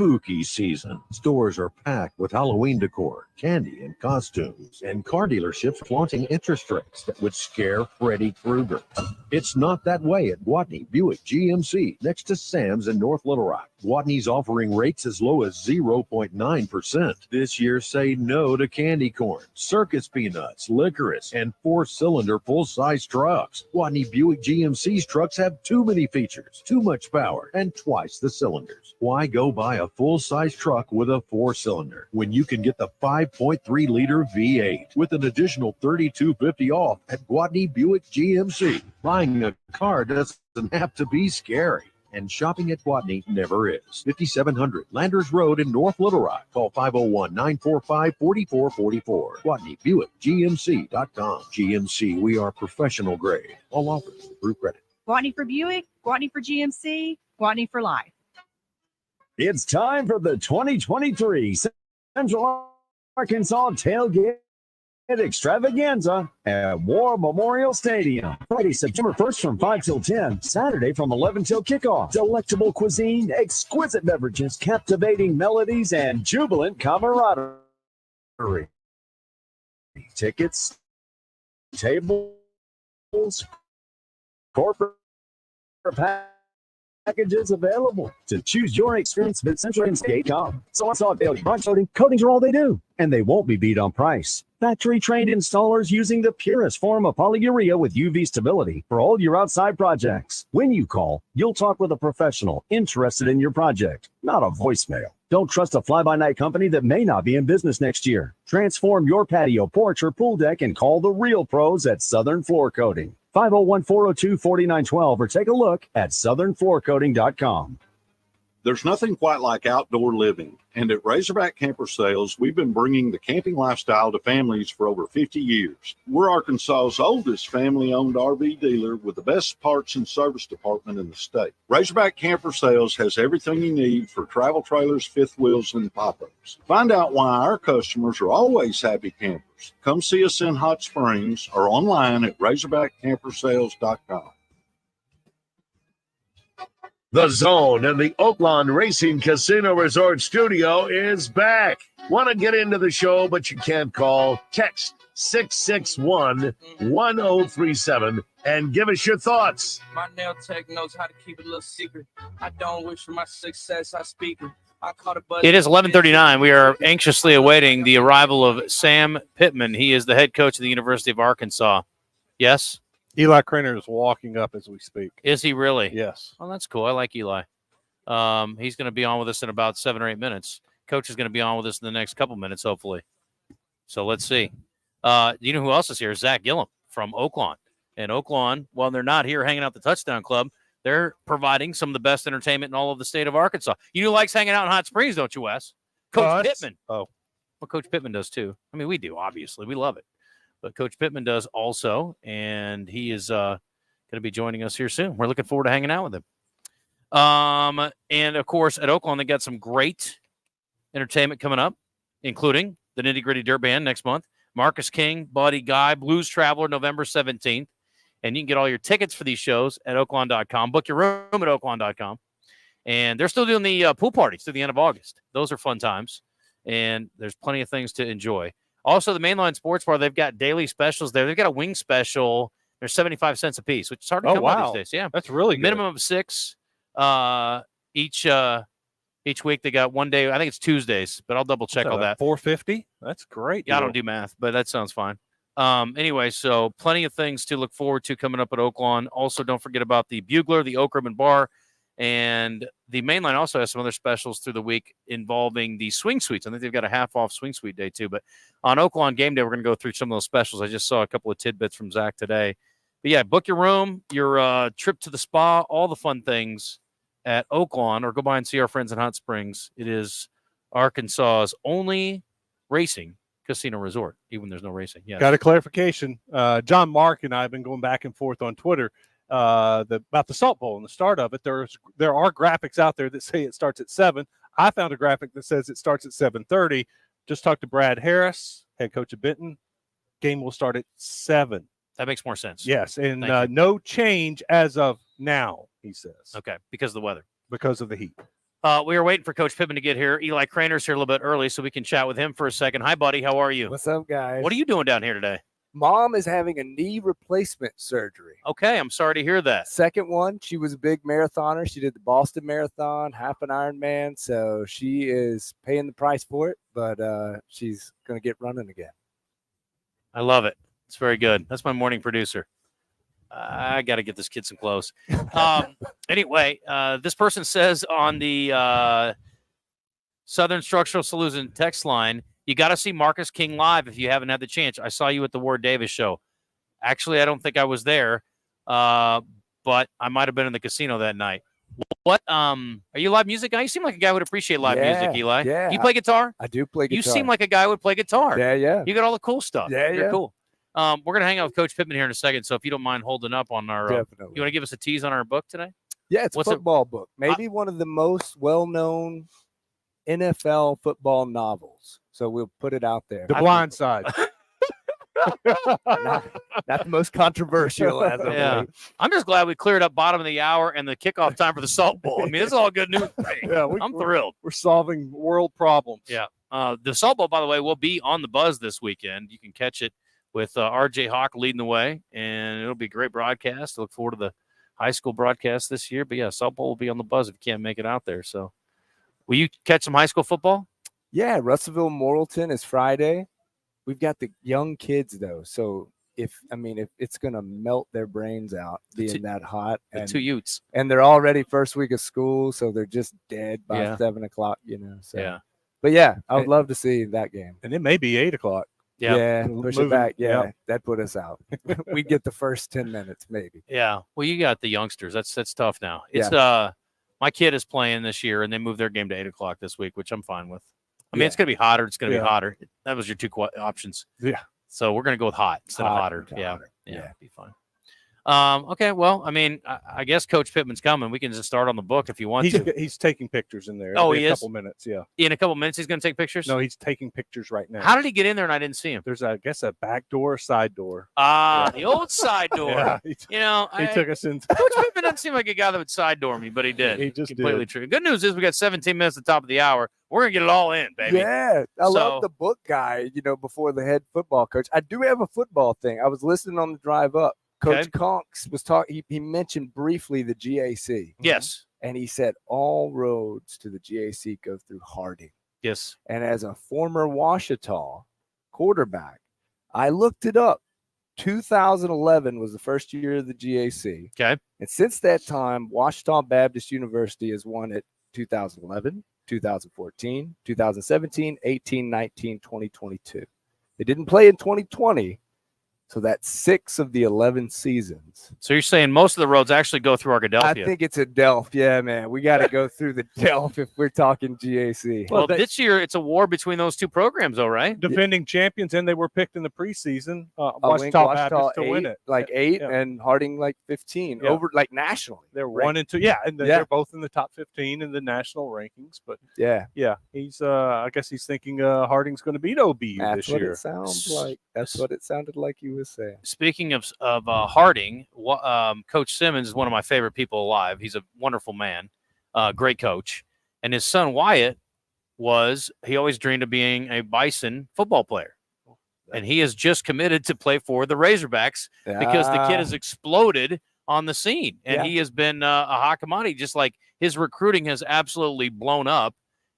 spooky season. Stores are packed with Halloween decor, candy, and costumes, and car dealerships flaunting interest rates that would scare Freddy Krueger. It's not that way at Gwatney Buick GMC next to Sam's in North Little Rock. Gwatney's offering rates as low as 0.9%. This year, say no to candy corn, circus peanuts, licorice, and 4-cylinder full-size trucks. Gwatney Buick GMC's trucks have too many features, too much power, and twice the cylinders. Why go buy a full-size truck with a 4-cylinder when you can get the 5.3-liter V8 with an additional $3,250 off at Gwatney Buick GMC? Buying a car doesn't have to be scary. And shopping at Gwatney never is. 5700 Landers Road in North Little Rock. Call 501-945-4444. GwatneyBuickGMC.com. GMC, we are professional grade. All offers through credit. Gwatney for Buick, Gwatney for GMC, Gwatney for life. It's time for the 2023 Central Arkansas Tailgate Extravaganza at War Memorial Stadium. Friday, September 1st from 5 till 10. Saturday from 11 till kickoff. Delectable cuisine, exquisite beverages, captivating melodies, and jubilant camaraderie. Tickets, tables, corporate packages available. To choose your experience, visit CentralArkansas.com. So I saw brunch coatings are all they do, and they won't be beat on price. Factory-trained installers using the purest form of polyurea with UV stability for all your outside projects. When you call, you'll talk with a professional interested in your project, not a voicemail. Don't trust a fly-by-night company that may not be in business next year. Transform your patio, porch, or pool deck and call the real pros at Southern Floor Coating. 501-402-4912 or take a look at southernfloorcoating.com. There's nothing quite like outdoor living, and at Razorback Camper Sales, we've been bringing the camping lifestyle to families for over 50 years. We're Arkansas's oldest family-owned RV dealer with the best parts and service department in the state. Razorback Camper Sales has everything you need for travel trailers, fifth wheels, and pop-ups. Find out why our customers are always happy campers. Come see us in Hot Springs or online at razorbackcampersales.com. The Zone and the Oaklawn Racing Casino Resort Studio is back. Want to get into the show, but you can't call? Text 661-1037 and give us your thoughts. My nail tech knows how to keep it a little secret. I don't wish for my success, I speak it. It is 11:39. We are anxiously awaiting the arrival of Sam Pittman. He is the head coach of the University of Arkansas. Yes? Eli Craner is walking up as we speak. Is he really? Yes. Oh, that's cool. I like Eli. He's going to be on with us in about 7 or 8 minutes. Coach is going to be on with us in the next couple minutes, hopefully. So let's see. You know who else is here? Zach Gillum from Oaklawn. And Oaklawn, while they're not here hanging out at the Touchdown Club, they're providing some of the best entertainment in all of the state of Arkansas. You likes hanging out in Hot Springs, don't you, Wes? Coach Pittman. Oh. Well, Coach Pittman does too. I mean, we do, obviously. We love it. But Coach Pittman does also, and he is going to be joining us here soon. We're looking forward to hanging out with him. And, of course, at Oaklawn, they got some great entertainment coming up, including the Nitty Gritty Dirt Band next month, Marcus King, Buddy Guy, Blues Traveler, November 17th. And you can get all your tickets for these shows at oaklawn.com. Book your room at oaklawn.com. And they're still doing the pool parties through the end of August. Those are fun times, and there's plenty of things to enjoy. Also, the Mainline Sports Bar, they've got daily specials there. They've got a wing special. They're 75 cents a piece, which is hard to come by these days. Yeah, that's really good. Minimum of 6 each week. They got one day. I think it's Tuesdays, but I'll double check all that. $4.50. That's great. Yeah, I don't do math, but that sounds fine. Anyway, so plenty of things to look forward to coming up at Oaklawn. Also, don't forget about the Bugler, the Oak Ribbon Bar, and the Mainline also has some other specials through the week involving the swing suites. I think they've got a half-off swing suite day, too. But on Oaklawn Game Day, we're going to go through some of those specials. I just saw a couple of tidbits from Zach today. But, yeah, book your room, your trip to the spa, all the fun things at Oaklawn, or go by and see our friends in Hot Springs. It is Arkansas's only racing casino resort, even there's no racing. Yes. Got a clarification. John Mark and I have been going back and forth on Twitter about the Salt Bowl and the start of it. There are graphics out there that say it starts at 7. I found a graphic that says it starts at 7:30. Just talked to Brad Harris, head coach of Benton. Game will start at 7. That makes more sense. Yes, and no change as of now, he says. Okay, because of the weather. Because of the heat. We are waiting for Coach Pittman to get here. Eli Craner's here a little bit early, so we can chat with him for a second. Hi, buddy. How are you? What's up, guys? What are you doing down here today? Mom is having a knee replacement surgery. Okay, I'm sorry to hear that. Second one, she was a big marathoner. She did the Boston Marathon, half an Ironman, so she is paying the price for it, but she's going to get running again. I love it. It's very good. That's my morning producer. I got to get this kid some clothes. Anyway, this person says on the Southern Structural Solution text line, you got to see Marcus King live if you haven't had the chance. I saw you at the Ward Davis show. Actually, I don't think I was there, but I might have been in the casino that night. What? Are you a live music guy? You seem like a guy who would appreciate live music, Eli. Yeah. You play guitar? I do play guitar. You seem like a guy who would play guitar. Yeah. You got all the cool stuff. Yeah, You're yeah. cool. We're going to hang out with Coach Pittman here in a second, so if you don't mind holding up on our Definitely. you want to give us a tease on our book today? Yeah, it's What's a football book. Maybe one of the most well-known NFL football novels. So we'll put it out there. The Blind Side. not the most controversial as of late. I'm just glad we cleared up bottom of the hour and the kickoff time for the Salt Bowl. I mean, this is all good news for me. Yeah, I'm thrilled. We're solving world problems. Yeah. The Salt Bowl, by the way, will be on the Buzz this weekend. You can catch it with RJ Hawk leading the way, and it'll be a great broadcast. I look forward to the high school broadcast this year. But, yeah, Salt Bowl will be on the Buzz if you can't make it out there. So will you catch some high school football? Yeah, Russellville Morrilton is Friday. We've got the young kids, though. So, if it's going to melt their brains out being that hot. The two Utes. And they're already first week of school, so they're just dead by 7 o'clock, So. Yeah. But, yeah, I would love to see that game. And it may be 8 o'clock. Yeah, push it back. Yeah, Yep. that put us out. We'd get the first 10 minutes, maybe. Yeah. Well, you got the youngsters. That's tough now. It's my kid is playing this year, and they moved their game to 8 o'clock this week, which I'm fine with. I mean, it's going to be hotter. It's going to be hotter. That was your two options. Yeah. So we're going to go with hot instead of hotter. Yeah. Be fine. Okay. Well, I mean, I guess Coach Pittman's coming. We can just start on the book if you want to. He's taking pictures in there. Oh, It'll be he a is? couple minutes. Yeah. In a couple minutes, he's going to take pictures? No, he's taking pictures right now. How did he get in there and I didn't see him? There's, I guess, a back door, side door. The old side door. Yeah, he took us in. Coach Pittman doesn't seem like a guy that would side door me, but he did. He just completely did. true. Good news is we got 17 minutes at the top of the hour. We're going to get it all in, baby. Yeah, I love the book guy, before the head football coach. I do have a football thing. I was listening on the drive up. Coach Conks was talking. He mentioned briefly the GAC. Yes. And he said all roads to the GAC go through Harding. Yes. And as a former Ouachita quarterback, I looked it up. 2011 was the first year of the GAC. Okay. And since that time, Ouachita Baptist University has won it 2011, 2014, 2017, 18, 19, 2022. They didn't play in 2020. So that's 6 of the 11 seasons. So you're saying most of the roads actually go through Arkadelphia? I think it's a Delph. Yeah, man. We got to go through the Delph if we're talking GAC. Well, this year it's a war between those two programs, though, right? Defending champions, and they were picked in the preseason. Ouachita Baptist to win it. Like 8, and Harding like 15 over like nationally. They're 1 and 2. Yeah, and they're both in the top 15 in the national rankings. But yeah, he's I guess he's thinking Harding's going to beat OBU That's this year. what it sounds like. That's what it sounded like you were saying. Speaking of Harding, Coach Simmons is one of my favorite people alive. He's a wonderful man, great coach. And his son Wyatt he always dreamed of being a Bison football player. And he has just committed to play for the Razorbacks because the kid has exploded on the scene. And he has been a hot commodity, just like his recruiting has absolutely blown up.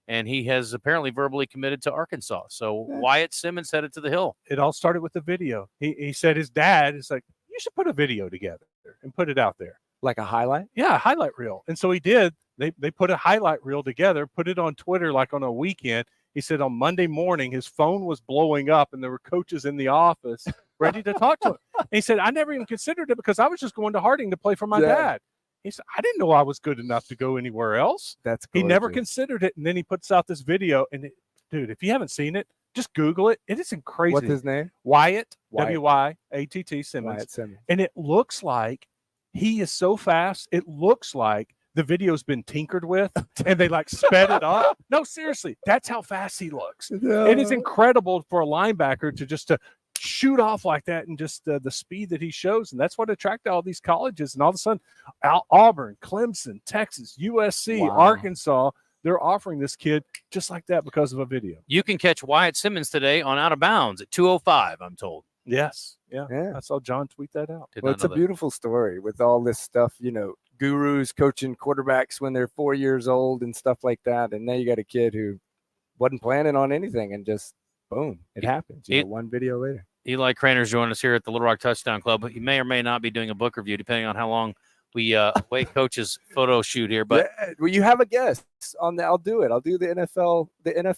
And he has apparently verbally committed to Arkansas. So Wyatt Simmons headed to the Hill. It all started with the video. He said his dad is like, you should put a video together and put it out there. Like a highlight? Yeah, a highlight reel. And so he did. They put a highlight reel together, put it on Twitter like on a weekend. He said on Monday morning, his phone was blowing up and there were coaches in the office ready to talk to him. And he said, I never even considered it because I was just going to Harding to play for my dad. He said, I didn't know I was good enough to go anywhere else. He never considered it. And then he puts out this video. And dude, if you haven't seen it, just Google it. It is crazy. What's his name? Wyatt. W-Y-A-T-T Simmons. Wyatt Simmons. And it looks like he is so fast. It looks like the video's been tinkered with and they like sped it up. No, seriously. That's how fast he looks. No. It is incredible for a linebacker to shoot off like that and just the speed that he shows. And that's what attracted all these colleges. And all of a sudden, Auburn, Clemson, Texas, USC, Arkansas, they're offering this kid just like that because of a video. You can catch Wyatt Simmons today on Out of Bounds at 2:05, I'm told. Yes. Yeah. I saw John tweet that out. Well, it's a beautiful story with all this stuff, gurus coaching quarterbacks when they're 4 years old and stuff like that. And now you got a kid who wasn't planning on anything and just boom, it happens. One video later. Eli Craner's joining us here at the Little Rock Touchdown Club. He may or may not be doing a book review, depending on how long we wait Coach's photo shoot here. But well, you have a guest on that. I'll do it. I'll do the NFL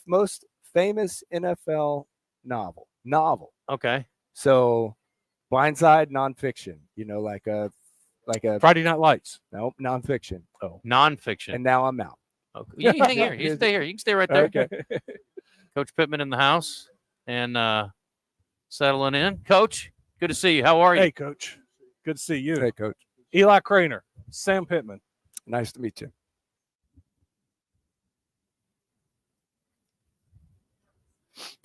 most famous NFL novel. Okay. So, Blindside nonfiction. Like a Friday Night Lights. Nope, nonfiction. Oh, nonfiction. And now I'm out. Okay. You can hang here. You can stay here. You can stay right there. Okay. Coach Pittman in the house and settling in. Coach, good to see you. How are you? Hey, Coach. Good to see you. Hey, Coach. Eli Craner, Sam Pittman. Nice to meet you.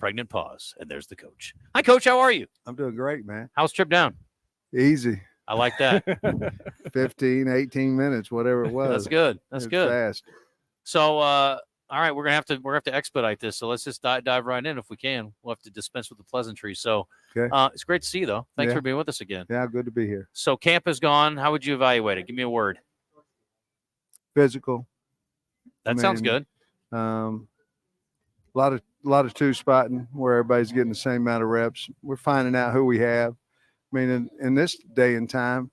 Pregnant pause, and there's the coach. Hi, Coach. How are you? I'm doing great, man. How's trip down? Easy. I like that. 15, 18 minutes, whatever it was. That's good. That's good. Fast. So, all right, we're gonna have to expedite this. So let's just dive right in if we can. We'll have to dispense with the pleasantries. So, it's great to see you, though. Thanks for being with us again. Yeah, good to be here. So camp is gone. How would you evaluate it? Give me a word. Physical. That sounds good. A lot of two spotting where everybody's getting the same amount of reps. We're finding out who we have. I mean, in this day and time,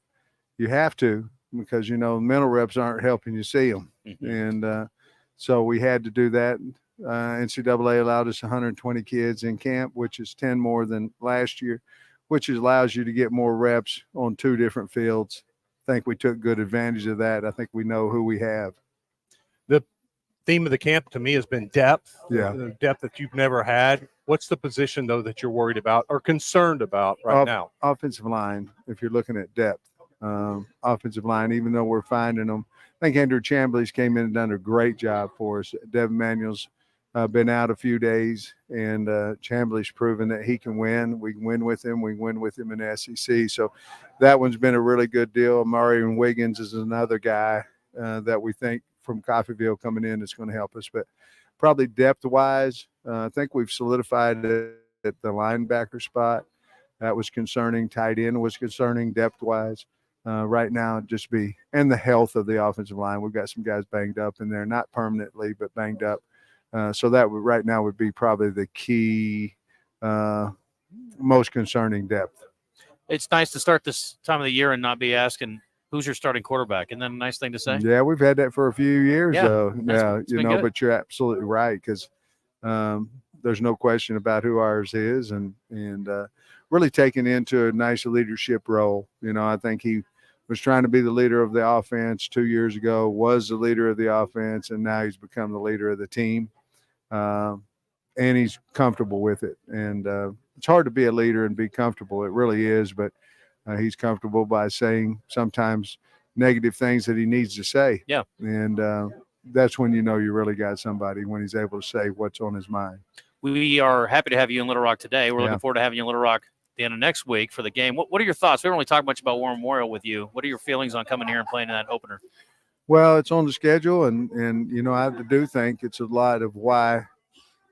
you have to, because mental reps aren't helping you see them, and so we had to do that. NCAA allowed us 120 kids in camp, which is 10 more than last year, which allows you to get more reps on two different fields. I think we took good advantage of that. I think we know who we have. The theme of the camp to me has been depth. Yeah. The depth that you've never had. What's the position, though, that you're worried about or concerned about right now? Offensive line, if you're looking at depth. Offensive line, even though we're finding them. I think Andrew Chambliss came in and done a great job for us. Devin Manuel's been out a few days, and Chambliss proven that he can win. We can win with him. We can win with him in the SEC. So that one's been a really good deal. Marion Wiggins is another guy that we think from Coffeyville coming in is going to help us. But probably depth-wise, I think we've solidified it at the linebacker spot. That was concerning. Tight end was concerning depth-wise. Right now, and the health of the offensive line. We've got some guys banged up in there, not permanently, but banged up. So that right now would be probably the key, most concerning depth. It's nice to start this time of the year and not be asking who's your starting quarterback. Isn't that a nice thing to say? Yeah, we've had that for a few years, though. Yeah, good. But you're absolutely right, because there's no question about who ours is, and really taking into a nice leadership role. I think he was trying to be the leader of the offense 2 years ago, was the leader of the offense, and now he's become the leader of the team. And he's comfortable with it. And it's hard to be a leader and be comfortable. It really is, but he's comfortable by saying sometimes negative things that he needs to say. Yeah. And that's when you really got somebody, when he's able to say what's on his mind. We are happy to have you in Little Rock today. We're looking forward to having you in Little Rock the end of next week for the game. What are your thoughts? We don't really talk much about War Memorial with you. What are your feelings on coming here and playing in that opener? Well, it's on the schedule, and I do think it's a lot of why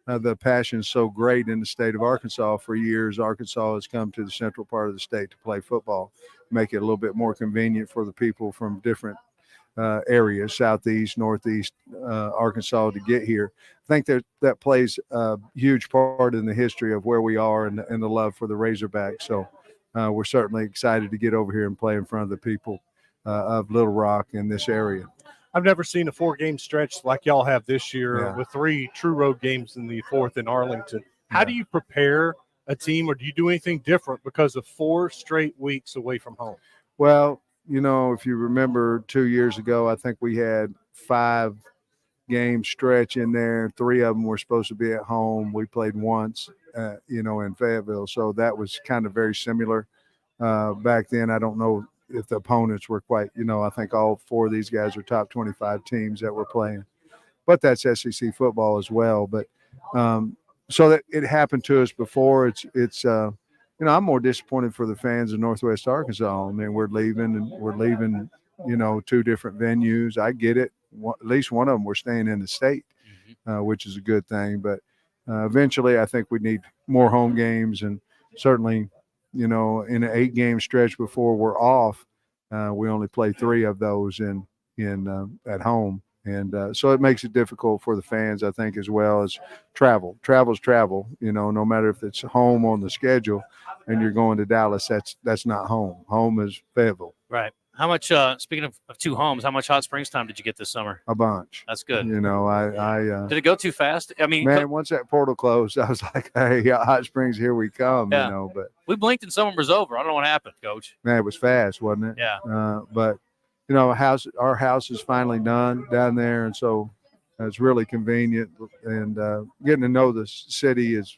the passion is so great in the state of Arkansas. For years, Arkansas has come to the central part of the state to play football, make it a little bit more convenient for the people from different areas, southeast, northeast Arkansas, to get here. I think that plays a huge part in the history of where we are and the love for the Razorbacks. So we're certainly excited to get over here and play in front of the people of Little Rock in this area. I've never seen a 4-game stretch like y'all have this year with 3 true road games in the 4th in Arlington. How do you prepare a team, or do you do anything different because of 4 straight weeks away from home? Well, if you remember 2 years ago, I think we had 5-game stretch in there. 3 of them were supposed to be at home. We played once, in Fayetteville. So that was kind of very similar back then. I don't know if the opponents were quite, I think all 4 of these guys are top 25 teams that were playing. But that's SEC football as well. But so that it happened to us before. It's I'm more disappointed for the fans of Northwest Arkansas. I mean, we're leaving 2 different venues. I get it. at least one of them were staying in the state, which is a good thing. But eventually, I think we need more home games, and certainly, in an 8-game stretch before we're off, we only play 3 of those in at home. And so it makes it difficult for the fans, I think, as well as travel. Travel's travel, no matter if it's home on the schedule and you're going to Dallas, that's not home. Home is Fayetteville. Right. How much, speaking of 2 homes, how much Hot Springs time did you get this summer? A bunch. That's good. I did it go too fast? I mean, man, once that portal closed, I was like, hey, Hot Springs, here we come, but we blinked and summer was over. I don't know what happened, Coach. Man, it was fast, wasn't it? Yeah. But our house is finally done down there, and so it's really convenient. And getting to know the city is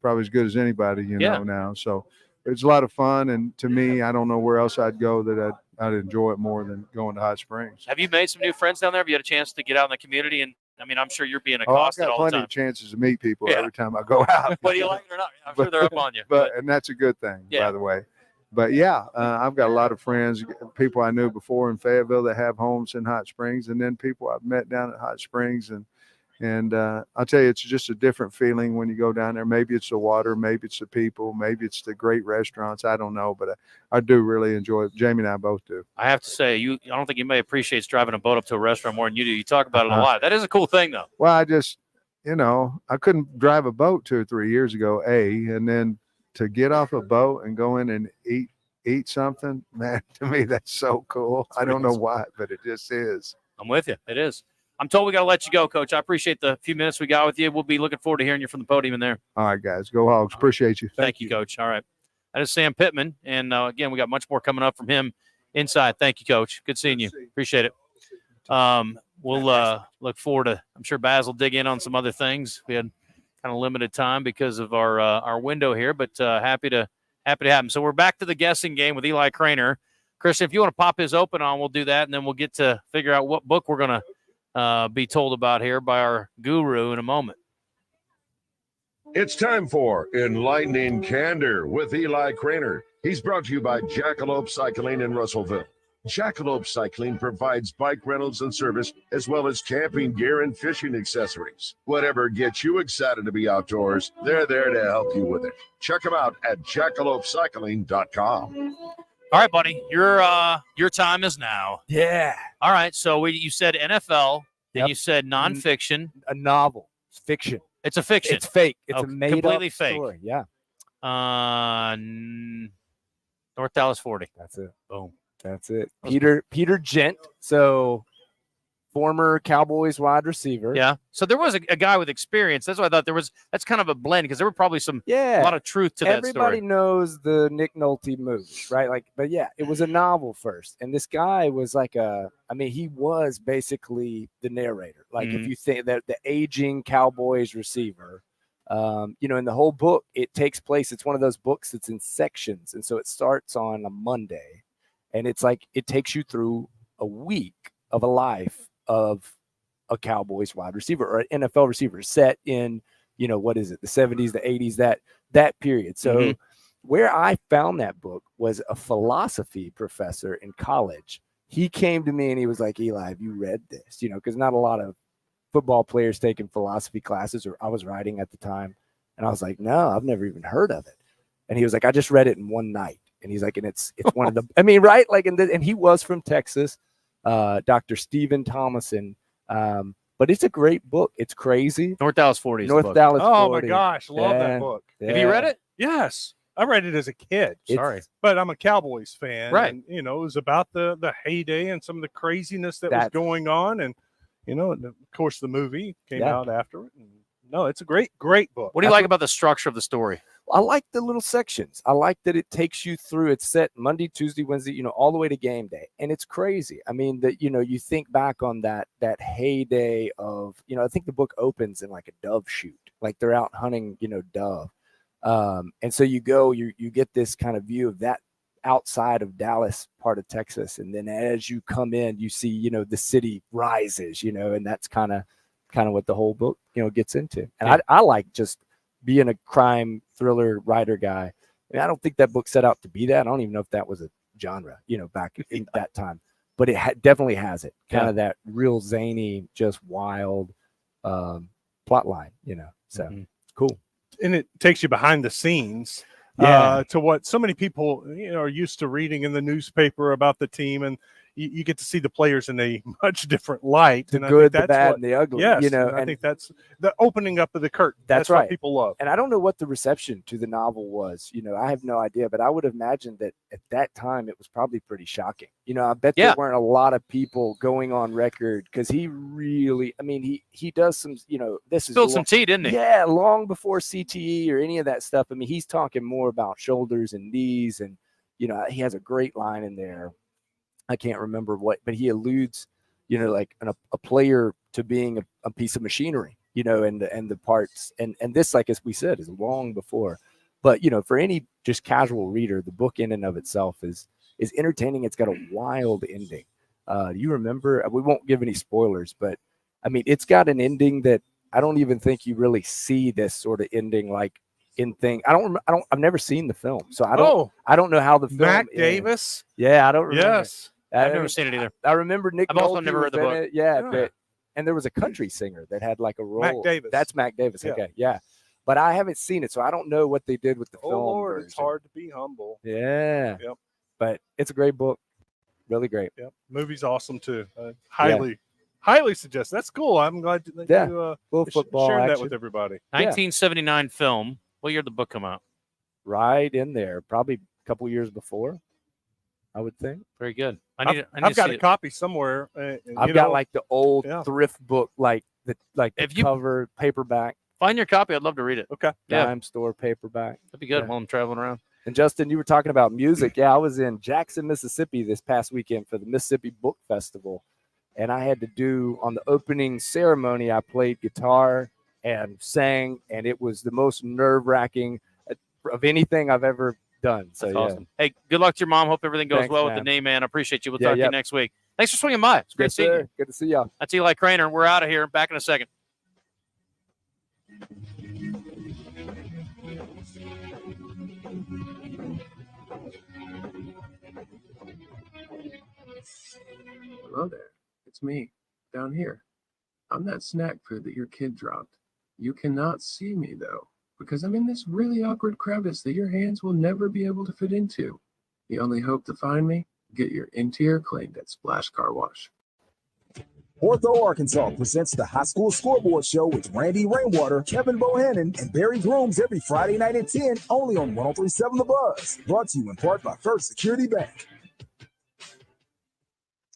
probably as good as anybody, know now. So it's a lot of fun, and to me, I don't know where else I'd go that I'd enjoy it more than going to Hot Springs. Have you made some new friends down there? Have you had a chance to get out in the community? And I mean, I'm sure you're being accosted I've got all the plenty time. of chances to meet people every time I go out. Whether you like it or not, I'm sure they're up on you. And that's a good thing, by the way. But I've got a lot of friends, people I knew before in Fayetteville that have homes in Hot Springs, and then people I've met down at Hot Springs. And I'll tell you, it's just a different feeling when you go down there. Maybe it's the water, maybe it's the people, maybe it's the great restaurants. I don't know, but I do really enjoy it. Jamie and I both do. I have to say, I don't think anybody appreciates driving a boat up to a restaurant more than you do. You talk about it a lot. That is a cool thing, though. Well, I just, I couldn't drive a boat 2 or 3 years ago, and then to get off a boat and go in and eat something, man, to me, that's so cool. I don't know why, but it just is. I'm with you. It is. I'm told we got to let you go, Coach. I appreciate the few minutes we got with you. We'll be looking forward to hearing you from the podium in there. All right, guys. Go Hogs. Appreciate you. Thank you, Coach. All right. That is Sam Pittman. And, again, we got much more coming up from him inside. Thank you, Coach. Good seeing you. Appreciate it. We'll look forward to – I'm sure Baz will dig in on some other things. We had kind of limited time because of our window here, but happy to have him. So we're back to the guessing game with Eli Craner. Christian, if you want to pop his open on, we'll do that, and then we'll get to figure out what book we're going to be told about here by our guru in a moment. It's time for Enlightening Candor with Eli Craner. He's brought to you by Jackalope Cycling in Russellville. Jackalope Cycling provides bike rentals and service, as well as camping gear and fishing accessories. Whatever gets you excited to be outdoors, they're there to help you with it. Check them out at jackalopecycling.com. All right, buddy, your time is now. Yeah. All right, so you said NFL, then you said nonfiction. A novel. It's fiction. It's a fiction. It's fake. It's a made completely up fake. story. Yeah. North Dallas 40. That's it. Boom. That's it. Peter Gent. So former Cowboys wide receiver. Yeah. So there was a guy with experience. That's why I thought that's kind of a blend, because there were probably a lot of truth to that story. Everybody knows the Nick Nolte movies, right? But yeah, it was a novel first. And this guy was he was basically the narrator. If you think that the aging Cowboys receiver, in the whole book, it takes place. It's one of those books that's in sections. And so it starts on a Monday, and it's it takes you through a week of a life of a Cowboys wide receiver or an NFL receiver set in, what is it, the 70s, the 80s, that period. So where I found that book was a philosophy professor in college. He came to me and he was like, Eli, have you read this? Because not a lot of football players taking philosophy classes, or I was writing at the time. And I was like, no, I've never even heard of it. And he was like, I just read it in one night. And he's like, and it's one of the, right? And he was from Texas. Dr. Stephen Thomason. But it's a great book. It's crazy. North Dallas 40 is Dallas 40. Oh, my Oh gosh. Love that book. Yeah. Have you read it? Yes. I read it as a kid. Sorry. But I'm a Cowboys fan. Right. And, it was about the heyday and some of the craziness that was going on. And, of course, the movie came out after it. And, no, it's a great book. What do you like about the structure of the story? I like the little sections. I like that it takes you through. It's set Monday, Tuesday, Wednesday, all the way to game day. And it's crazy. You think back on that heyday of, I think the book opens in a dove shoot. They're out hunting, dove. And so you go, you get this kind of view of that outside of Dallas part of Texas. And then as you come in, you see, the city rises, and that's kind of what the whole book, gets into. And I like just being a crime thriller writer guy. I don't think that book set out to be that. I don't even know if that was a genre, back in that time. but it definitely has it kind of that real zany, just wild plot line, so cool. And it takes you behind the scenes to what so many people are used to reading in the newspaper about the team, and you get to see the players in a much different light. The and good, I think the that's bad, and the ugly. Yes, and I think that's the opening up of the curtain. That's what right. people love. And I don't know what the reception to the novel was. I have no idea, but I would imagine that at that time it was probably pretty shocking. I bet there weren't a lot of people going on record because he really, he does some, this is spilled some tea, didn't he? Yeah, long before CTE or any of that stuff. He's talking more about shoulders and knees, and he has a great line in there. I can't remember what, but he alludes, like a player to being a piece of machinery, and the parts, and this, like as we said, is long before. But for any just casual reader, the book in and of itself is entertaining. It's got a wild ending. Do you remember? We won't give any spoilers, but it's got an ending that I don't even think you really see this sort of ending like in thing. I've never seen the film, so I don't know how the film. Mac ends. Davis. Yeah, I don't remember. Yes. I've never seen it either. I remember Nick. I've also Nolte never read the was in book. it. Yeah, and there was a country singer that had like a role. Mac Davis. That's Mac Davis. Yeah. Okay, yeah. But I haven't seen it, so I don't know what they did with the film. Lord, version. it's hard to be humble. Yeah. Yep. But it's a great book. Really great. Yep. Movie's awesome too. Highly suggest. That's cool. I'm glad that you little football sharing that action. with everybody. 1979 film. What year did the book come out? Right in there, probably a couple years before, I would think. Very good. I've got a copy somewhere. I've got like the old thrift book, like the cover paperback. Find your copy. I'd love to read it. Okay. Dime store paperback. That'd be good while I'm traveling around. And Justin, you were talking about music. Yeah, I was in Jackson, Mississippi this past weekend for the Mississippi Book Festival. And I had to do, on the opening ceremony, I played guitar and sang, and it was the most nerve-wracking of anything I've ever done. So, That's awesome. Hey, good luck to your mom. Hope everything goes Thanks, well with man. the name, man. I appreciate you. We'll talk to you next week. Thanks for swinging by. It's great seeing you. Good to see y'all. That's Eli Craner. We're out of here. Back in a second. Hello there. It's me, down here. I'm that snack food that your kid dropped. You cannot see me, though, because I'm in this really awkward crevice that your hands will never be able to fit into. The only hope to find me? Get your interior cleaned at Splash Car Wash. Ortho Arkansas presents the High School Scoreboard Show with Randy Rainwater, Kevin Bohannon, and Barry Grooms every Friday night at 10, only on 103.7 The Buzz. Brought to you in part by First Security Bank.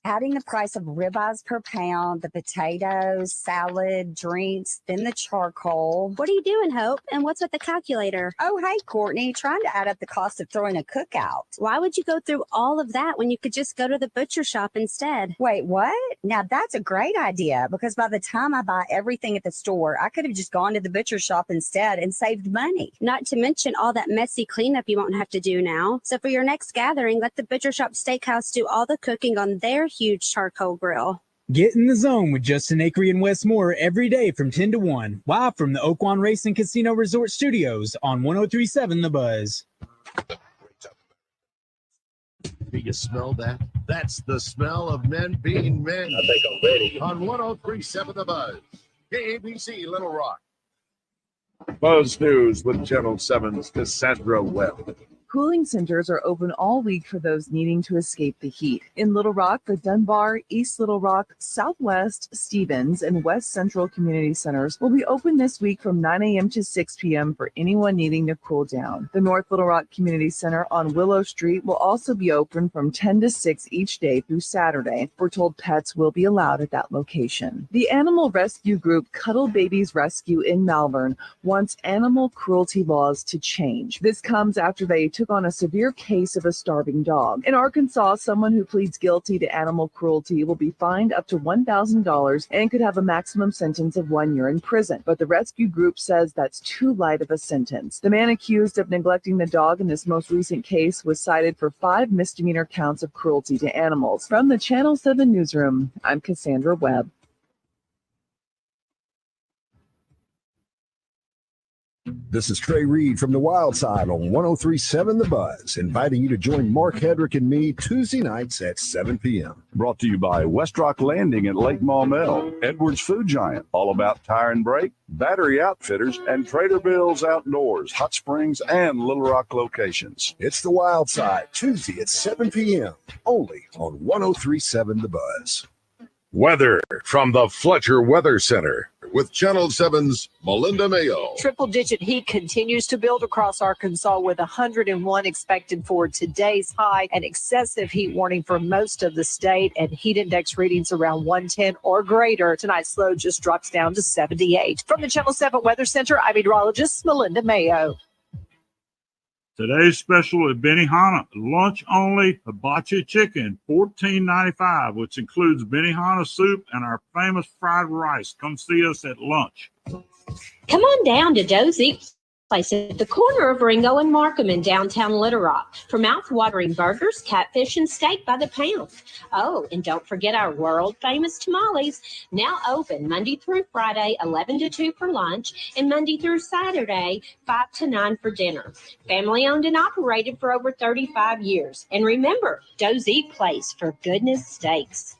Adding the price of ribeyes per pound, the potatoes, salad, drinks, then the charcoal. What are you doing, Hope? And what's with the calculator? Oh, hey, Courtney, trying to add up the cost of throwing a cookout. Why would you go through all of that when you could just go to the butcher shop instead? Wait, what? Now that's a great idea, because by the time I buy everything at the store, I could have just gone to the butcher shop instead and saved money. Not to mention all that messy cleanup you won't have to do now. So for your next gathering, let the Butcher Shop Steakhouse do all the cooking on their huge charcoal grill. Get in the zone with Justin Acri and Wess Moore every day from 10 to 1, live from the Oaklawn Racing Casino Resort Studios on 103.7 The Buzz. Do you smell that? That's the smell of men being men. I think I'm ready. On 103.7 The Buzz, KABC Little Rock. Buzz News with Channel 7's Cassandra Webb. Cooling centers are open all week for those needing to escape the heat. In Little Rock, the Dunbar, East Little Rock, Southwest, Stevens, and West Central community centers will be open this week from 9 a.m. to 6 p.m. for anyone needing to cool down. The North Little Rock Community Center on Willow Street will also be open from 10 to 6 each day through Saturday. We're told pets will be allowed at that location. The animal rescue group Cuddle Babies Rescue in Malvern wants animal cruelty laws to change. This comes after they took on a severe case of a starving dog. In Arkansas, someone who pleads guilty to animal cruelty will be fined up to $1,000 and could have a maximum sentence of 1 year in prison. But the rescue group says that's too light of a sentence. The man accused of neglecting the dog in this most recent case was cited for 5 misdemeanor counts of cruelty to animals. From the Channel 7 newsroom, I'm Cassandra Webb. This is Trey Reed from the Wild Side on 103.7 The Buzz, inviting you to join Mark Hedrick and me Tuesday nights at 7 p.m. Brought to you by West Rock Landing at Lake Maumelle, Edwards Food Giant, all about tire and brake, battery outfitters, and Trader Bill's Outdoors, Hot Springs, and Little Rock locations. It's the Wild Side, Tuesday at 7 p.m., only on 103.7 The Buzz. Weather from the Fletcher Weather Center with Channel 7's Melinda Mayo. Triple-digit heat continues to build across Arkansas with 101 expected for today's high. An excessive heat warning for most of the state and heat index readings around 110 or greater. Tonight's low just drops down to 78. From the Channel 7 Weather Center, I'm meteorologist Melinda Mayo. Today's special at Benihana, lunch only hibachi chicken, $14.95, which includes Benihana soup and our famous fried rice. Come see us at lunch. Come on down to Doe's Eats Place at the corner of Ringo and Markham in downtown Little Rock for mouth-watering burgers, catfish, and steak by the pound. Oh, and don't forget our world-famous tamales, now open Monday through Friday, 11 to 2 for lunch, and Monday through Saturday, 5 to 9 for dinner. Family-owned and operated for over 35 years. And remember, Doe's Eat Place for goodness sakes.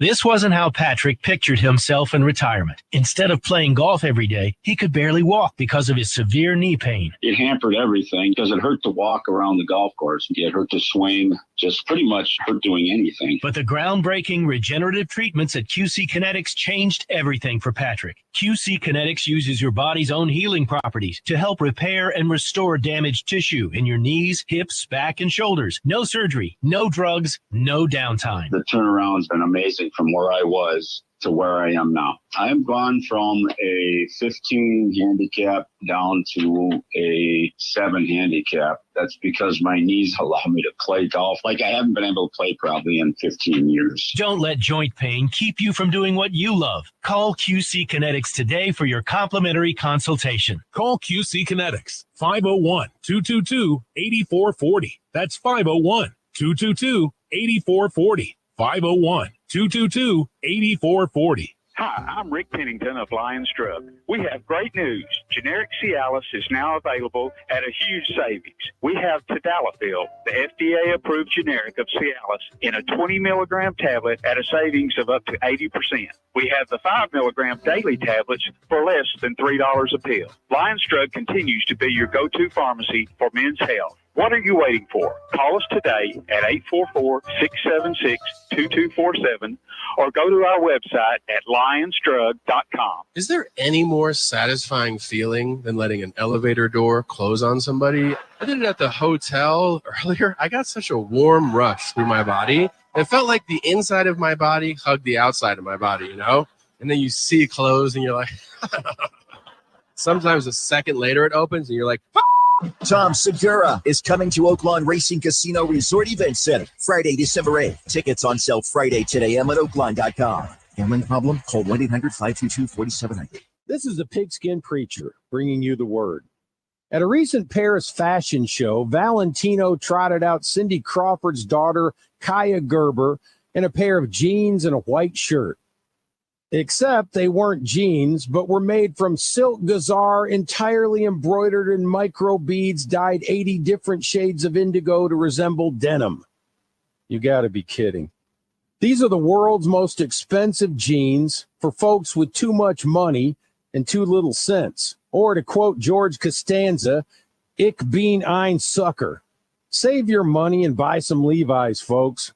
This wasn't how Patrick pictured himself in retirement. Instead of playing golf every day, he could barely walk because of his severe knee pain. It hampered everything because it hurt to walk around the golf course. It hurt to swing, just pretty much hurt doing anything. But the groundbreaking regenerative treatments at QC Kinetics changed everything for Patrick. QC Kinetics uses your body's own healing properties to help repair and restore damaged tissue in your knees, hips, back, and shoulders. No surgery, no drugs, no downtime. The turnaround's been amazing from where I was to where I am now. I've gone from a 15 handicap down to a 7 handicap. That's because my knees allow me to play golf like I haven't been able to play probably in 15 years. Don't let joint pain keep you from doing what you love. Call QC Kinetics today for your complimentary consultation. Call QC Kinetics, 501-222-8440. That's 501-222-8440. 501-222-8440. Hi, I'm Rick Pennington of Lions Drug. We have great news. Generic Cialis is now available at a huge savings. We have Tadalafil, the FDA-approved generic of Cialis, in a 20-milligram tablet at a savings of up to 80%. We have the 5-milligram daily tablets for less than $3 a pill. Lions Drug continues to be your go-to pharmacy for men's health. What are you waiting for? Call us today at 844-676-2247 or go to our website at lionsdrug.com. Is there any more satisfying feeling than letting an elevator door close on somebody? I did it at the hotel earlier. I got such a warm rush through my body. It felt like the inside of my body hugged the outside of my body, you know? And then you see it close and you're like, sometimes a second later it opens and you're like, Tom Segura is coming to Oaklawn Racing Casino Resort Event Center Friday, December 8th. Tickets on sale Friday, 10 a.m. at oaklawn.com. Gambling problem? Call 1-800-522-4700. This is the Pigskin Preacher bringing you the word. At a recent Paris fashion show, Valentino trotted out Cindy Crawford's daughter, Kaya Gerber, in a pair of jeans and a white shirt. Except they weren't jeans, but were made from silk gazar entirely embroidered in micro beads dyed 80 different shades of indigo to resemble denim. You got to be kidding. These are the world's most expensive jeans for folks with too much money and too little sense. Or to quote George Costanza, Ich bin ein Sucker. Save your money and buy some Levi's, folks.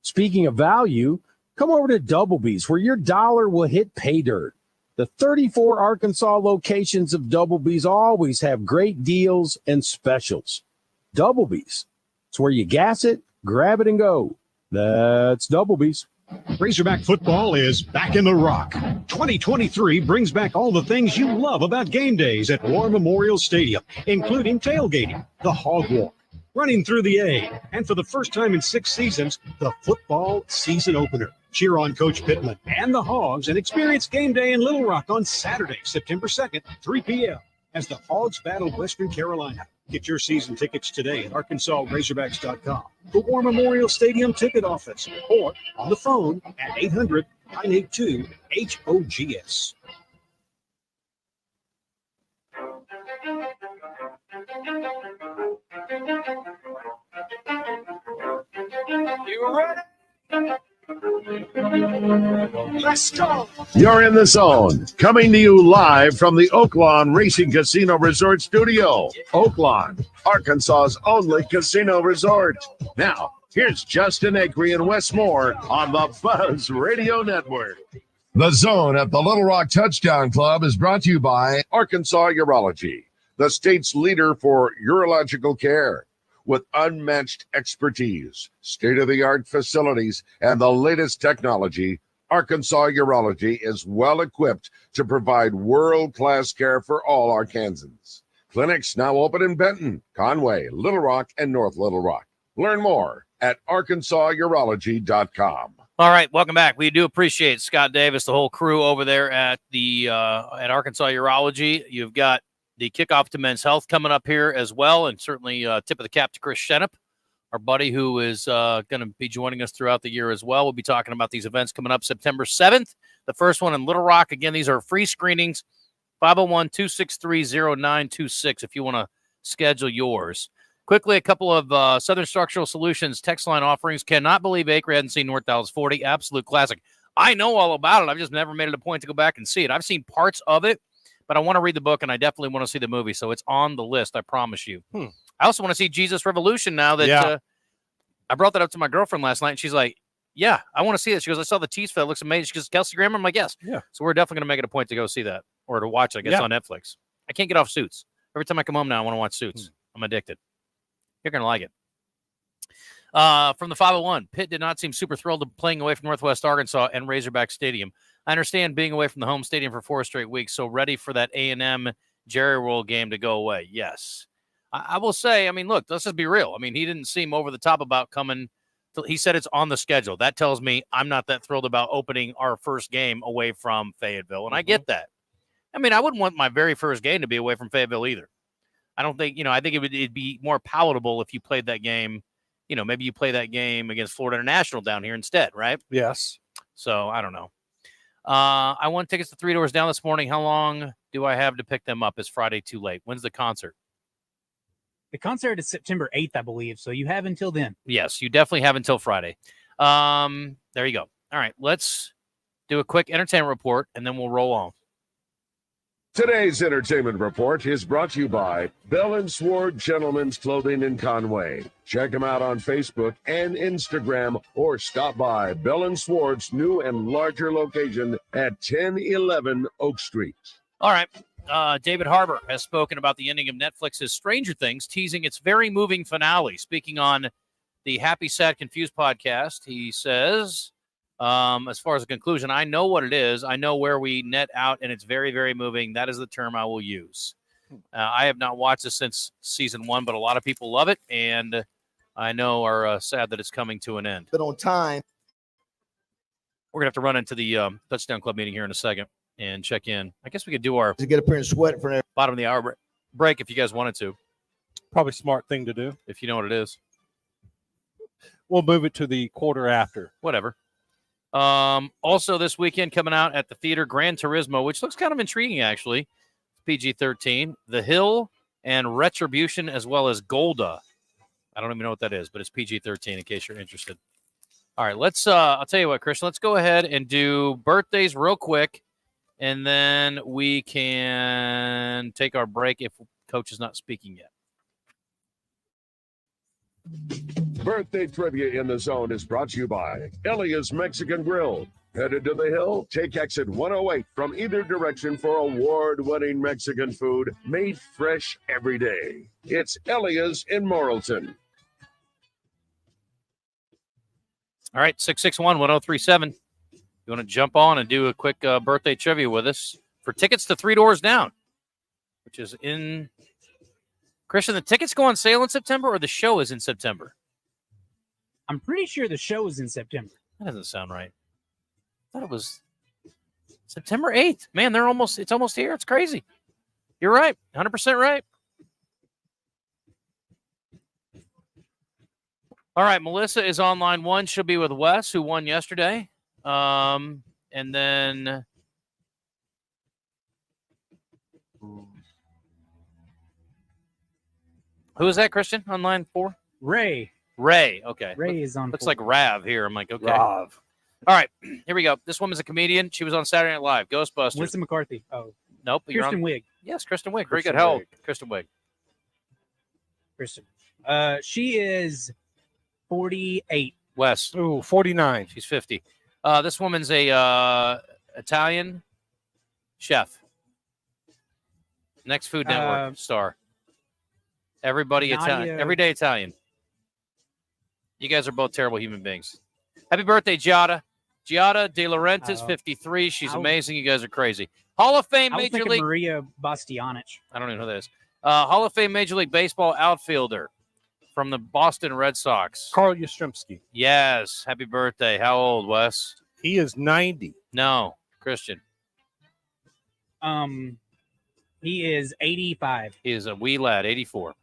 Speaking of value, come over to Doublebee's, where your dollar will hit pay dirt. The 34 Arkansas locations of Doublebee's always have great deals and specials. Doublebee's. It's where you gas it, grab it, and go. That's Doublebee's. Razorback football is back in the Rock. 2023 brings back all the things you love about game days at War Memorial Stadium, including tailgating, the hog walk, running through the A, and for the first time in 6 seasons, the football season opener. Cheer on Coach Pittman and the Hogs and experience game day in Little Rock on Saturday, September 2nd, 3 p.m. as the Hogs battle Western Carolina. Get your season tickets today at ArkansasRazorbacks.com, the War Memorial Stadium ticket office, or on the phone at 800-982-HOGS. You ready? Let's go. You're in the zone, coming to you live from the Oaklawn Racing Casino Resort Studio. Oaklawn, Arkansas's only casino resort. Now, here's Justin Acri and Wess Moore on the Buzz Radio Network. The Zone at the Little Rock Touchdown Club is brought to you by Arkansas Urology, the state's leader for urological care. With unmatched expertise, state-of-the-art facilities, and the latest technology, Arkansas Urology is well equipped to provide world-class care for all Arkansans. Clinics now open in Benton, Conway, Little Rock, and North Little Rock. Learn more at arkansasurology.com. All right, welcome back. We do appreciate Scott Davis, the whole crew over there at the at Arkansas Urology. You've got the kickoff to Men's Health coming up here as well, and certainly tip of the cap to Chris Shenup, our buddy who is going to be joining us throughout the year as well. We'll be talking about these events coming up September 7th. The first one in Little Rock. Again, these are free screenings, 501-263-0926 if you want to schedule yours. Quickly, a couple of Southern Structural Solutions text line offerings. Cannot believe Acre hadn't seen North Dallas 40. Absolute classic. I know all about it. I've just never made it a point to go back and see it. I've seen parts of it, but I want to read the book, and I definitely want to see the movie, so it's on the list, I promise you. I also want to see Jesus Revolution now that I brought that up to my girlfriend last night, and she's like, yeah, I want to see it. She goes, I saw the tease for it. It looks amazing. She goes, Kelsey Grammer? I'm like, yes. Yeah. So we're definitely going to make it a point to go see that or to watch it. I guess on Netflix. I can't get off Suits. Every time I come home now, I want to watch Suits. I'm addicted. You're going to like it. From the 501, Pitt did not seem super thrilled to playing away from Northwest Arkansas and Razorback Stadium. I understand being away from the home stadium for 4 straight weeks, so ready for that A&M Jerry Roll game to go away. Yes. I will say, I mean, look, let's just be real. I mean, he didn't seem over the top about coming. He said it's on the schedule. That tells me I'm not that thrilled about opening our first game away from Fayetteville, and I get that. I mean, I wouldn't want my very first game to be away from Fayetteville either. I don't think, I think it'd be more palatable if you played that game, maybe you play that game against Florida International down here instead, right? Yes. So, I don't know. I won tickets to Three Doors Down this morning. How long do I have to pick them up? Is Friday too late? When's the concert? The concert is September 8th, I believe, so you have until then. Yes, you definitely have until Friday. There you go. All right, let's do a quick entertainment report, and then we'll roll on. Today's entertainment report is brought to you by Bell & Sword Gentlemen's Clothing in Conway. Check them out on Facebook and Instagram, or stop by Bell & Sword's new and larger location at 1011 Oak Street. All right. David Harbour has spoken about the ending of Netflix's Stranger Things, teasing its very moving finale. Speaking on the Happy, Sad, Confused podcast, he says, as far as the conclusion, I know what it is. I know where we net out, and it's very, very moving. That is the term I will use. I have not watched this since season 1, but a lot of people love it, and I know are sad that it's coming to an end. But on time. We're going to have to run into the Touchdown Club meeting here in a second and check in. I guess we could do our to get up here and sweat for an bottom of the hour break if you guys wanted to. Probably smart thing to do. If you know what it is. We'll move it to the quarter after. Whatever. Also this weekend coming out at the theater, Gran Turismo, which looks kind of intriguing, actually. PG-13. The Hill and Retribution, as well as Golda. I don't even know what that is, but it's PG-13 in case you're interested. All right, let's, I'll tell you what, Christian, let's go ahead and do birthdays real quick, and then we can take our break if Coach is not speaking yet. Birthday trivia in the zone is brought to you by Elia's Mexican Grill. Headed to the Hill? Take exit 108 from either direction for award-winning Mexican food made fresh every day. It's Elia's in Morrilton. All right, 661-1037. You want to jump on and do a quick birthday trivia with us for tickets to Three Doors Down, which is in... Christian, the tickets go on sale in September, or the show is in September? I'm pretty sure the show is in September. That doesn't sound right. I thought it was September 8th. Man, it's almost here. It's crazy. You're right. 100% right. All right, Melissa is on line 1. She'll be with Wes, who won yesterday. And then Who is that, Christian, on line 4? Ray. Ray, okay. Ray is on. Looks 4. like Rav here. I'm like, okay. Rav. All right, here we go. This woman's a comedian. She was on Saturday Night Live. Ghostbusters. Winston McCarthy. Oh, Nope. You're Kristen on. Wiig. Yes, Kristen Wiig. Very Kristen good. How old? Wiig. Kristen Wiig. Kristen. She is 48. Wes. Ooh, 49. She's 50. This woman's a Italian chef. Next Food Network star. Everybody Nadia- Italian. Everyday Italian. You guys are both terrible human beings. Happy birthday, Giada. Giada De Laurentiis, 53. She's amazing. You guys are crazy. Hall of Fame I was Major thinking League. Maria Bastianich. I don't even know who that is. Hall of Fame Major League Baseball outfielder from the Boston Red Sox. Carl Yastrzemski. Yes. Happy birthday. How old, Wes? He is 90. No. Christian. He is 85. He is a wee lad, 84.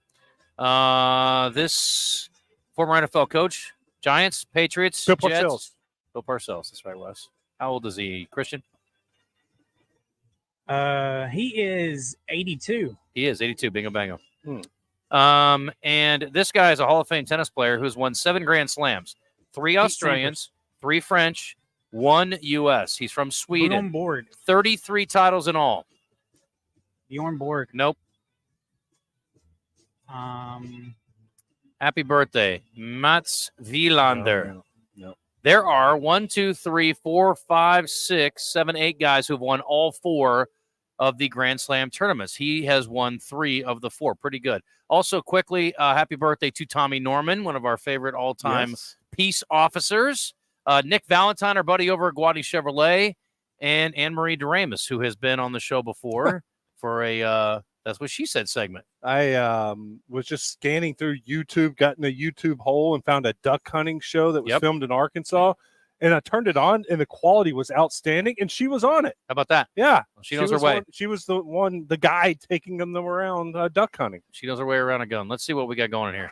This former NFL coach, Giants, Patriots, Bill Jets. Parcells. Bill Parcells. That's right, Wes. How old is he, Christian? He is 82. He is 82. Bingo, bango. And this guy is a Hall of Fame tennis player who's won 7 Grand Slams, 3 Australians, 3 French, 1 U.S. He's from Sweden. Bjorn Borg. 33 titles in all. Bjorn Borg. Nope. Happy birthday, Mats Wilander. No. There are 1, 2, 3, 4, 5, 6, 7, 8 guys who've won all 4 of the Grand Slam tournaments. He has won 3 of the 4. Pretty good. Also, quickly, happy birthday to Tommy Norman, one of our favorite all-time peace officers. Nick Valentine, our buddy over at Guadney Chevrolet, and Anne-Marie Doremus, who has been on the show before for a That's What She Said segment. I was just scanning through YouTube, got in a YouTube hole, and found a duck hunting show that was filmed in Arkansas. And I turned it on, and the quality was outstanding, and she was on it. How about that? Yeah. Well, she knows her way. She was the guy taking them around duck hunting. She knows her way around a gun. Let's see what we got going here.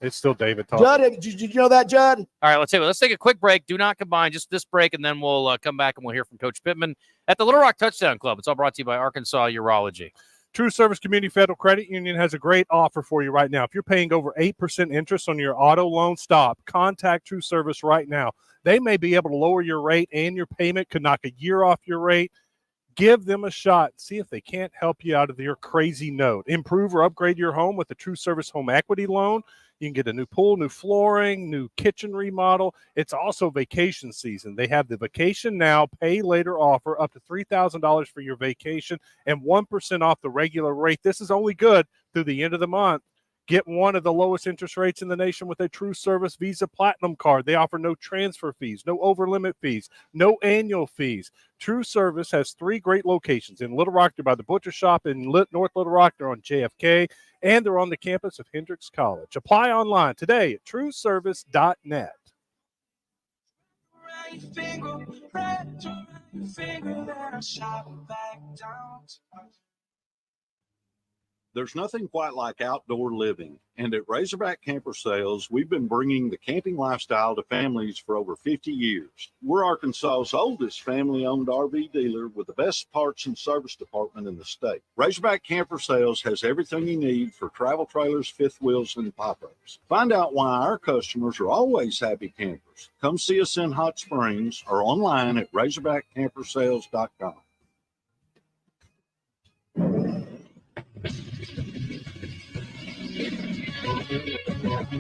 It's still David talking. Judd, did you know that, Judd? All right, let's take a quick break. Do not combine, just this break, and then we'll come back and we'll hear from Coach Pittman at the Little Rock Touchdown Club. It's all brought to you by Arkansas Urology. True Service Community Federal Credit Union has a great offer for you right now. If you're paying over 8% interest on your auto loan, contact True Service right now. They may be able to lower your rate, and your payment could knock a year off your rate. Give them a shot. See if they can't help you out of your crazy note. Improve or upgrade your home with the True Service Home Equity Loan. You can get a new pool, new flooring, new kitchen remodel. It's also vacation season. They have the Vacation Now, Pay Later offer up to $3,000 for your vacation and 1% off the regular rate. This is only good through the end of the month. Get one of the lowest interest rates in the nation with a True Service Visa Platinum card. They offer no transfer fees, no over-limit fees, no annual fees. True Service has 3 great locations. In Little Rock, they're by the Butcher Shop. In North Little Rock, they're on JFK. And they're on the campus of Hendrix College. Apply online today at trueservice.net. There's nothing quite like outdoor living, and at Razorback Camper Sales, we've been bringing the camping lifestyle to families for over 50 years. We're Arkansas's oldest family-owned RV dealer with the best parts and service department in the state. Razorback Camper Sales has everything you need for travel trailers, fifth wheels, and pop-ups. Find out why our customers are always happy campers. Come see us in Hot Springs or online at razorbackcampersales.com.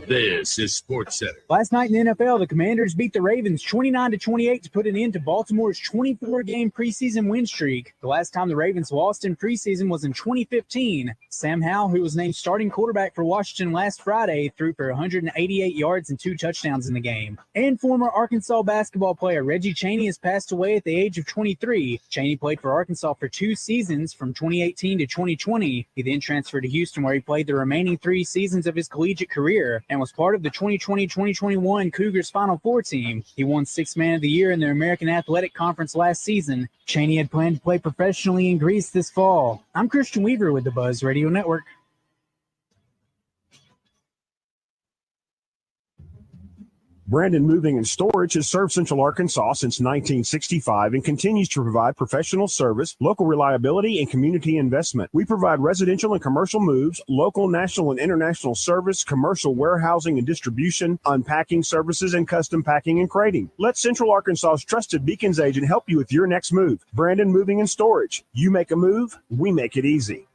This is Sports Center. Last night in the NFL, the Commanders beat the Ravens 29-28 to put an end to Baltimore's 24-game preseason win streak. The last time the Ravens lost in preseason was in 2015. Sam Howell, who was named starting quarterback for Washington last Friday, threw for 188 yards and 2 touchdowns in the game. And former Arkansas basketball player Reggie Chaney has passed away at the age of 23. Chaney played for Arkansas for 2 seasons from 2018 to 2020. He then transferred to Houston, where he played the remaining 3 seasons of his collegiate career and was part of the 2020-2021 Cougars Final Four team. He won 6th Man of the Year in the American Athletic Conference last season. Chaney had planned to play professionally in Greece this fall. I'm Christian Weaver with the Buzz Radio Network. Brandon Moving and Storage has served Central Arkansas since 1965 and continues to provide professional service, local reliability, and community investment. We provide residential and commercial moves, local, national, and international service, commercial warehousing and distribution, unpacking services, and custom packing and crating. Let Central Arkansas's trusted Beacons agent help you with your next move. Brandon Moving and Storage. You make a move, we make it easy.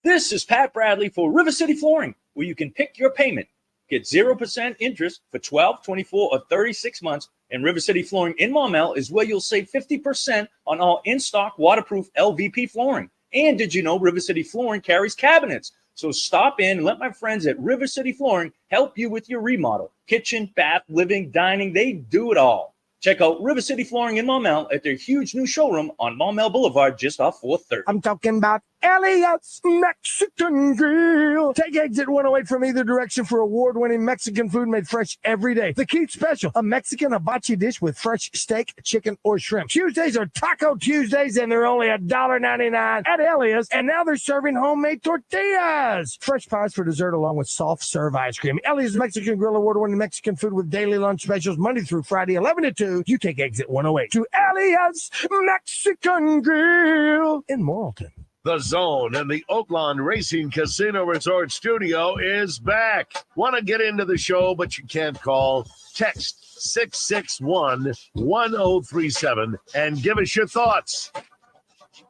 This is Pat Bradley for River City Flooring, where you can pick your payment. Get 0% interest for 12, 24, or 36 months. And River City Flooring in Maumelle is where you'll save 50% on all in-stock waterproof LVP flooring. And did you know River City Flooring carries cabinets? So stop in and let my friends at River City Flooring help you with your remodel. Kitchen, bath, living, dining, they do it all. Check out River City Flooring in Maumelle at their huge new showroom on Maumelle Boulevard just off 430. I'm talking about Elliot's Mexican Grill. Take exit 108 from either direction for award-winning Mexican food made fresh every day. The Keith Special, a Mexican hibachi dish with fresh steak, chicken, or shrimp. Tuesdays are Taco Tuesdays, and they're only $1.99 at Elliot's. And now they're serving homemade tortillas. Fresh pies for dessert along with soft serve ice cream. Elliot's Mexican Grill, award-winning Mexican food with daily lunch specials Monday through Friday, 11 to 2. You take exit 108 to Elliot's Mexican Grill in Morrilton. The Zone and the Oaklawn Racing Casino Resort Studio is back. Want to get into the show, but you can't call? Text 661-1037 and give us your thoughts.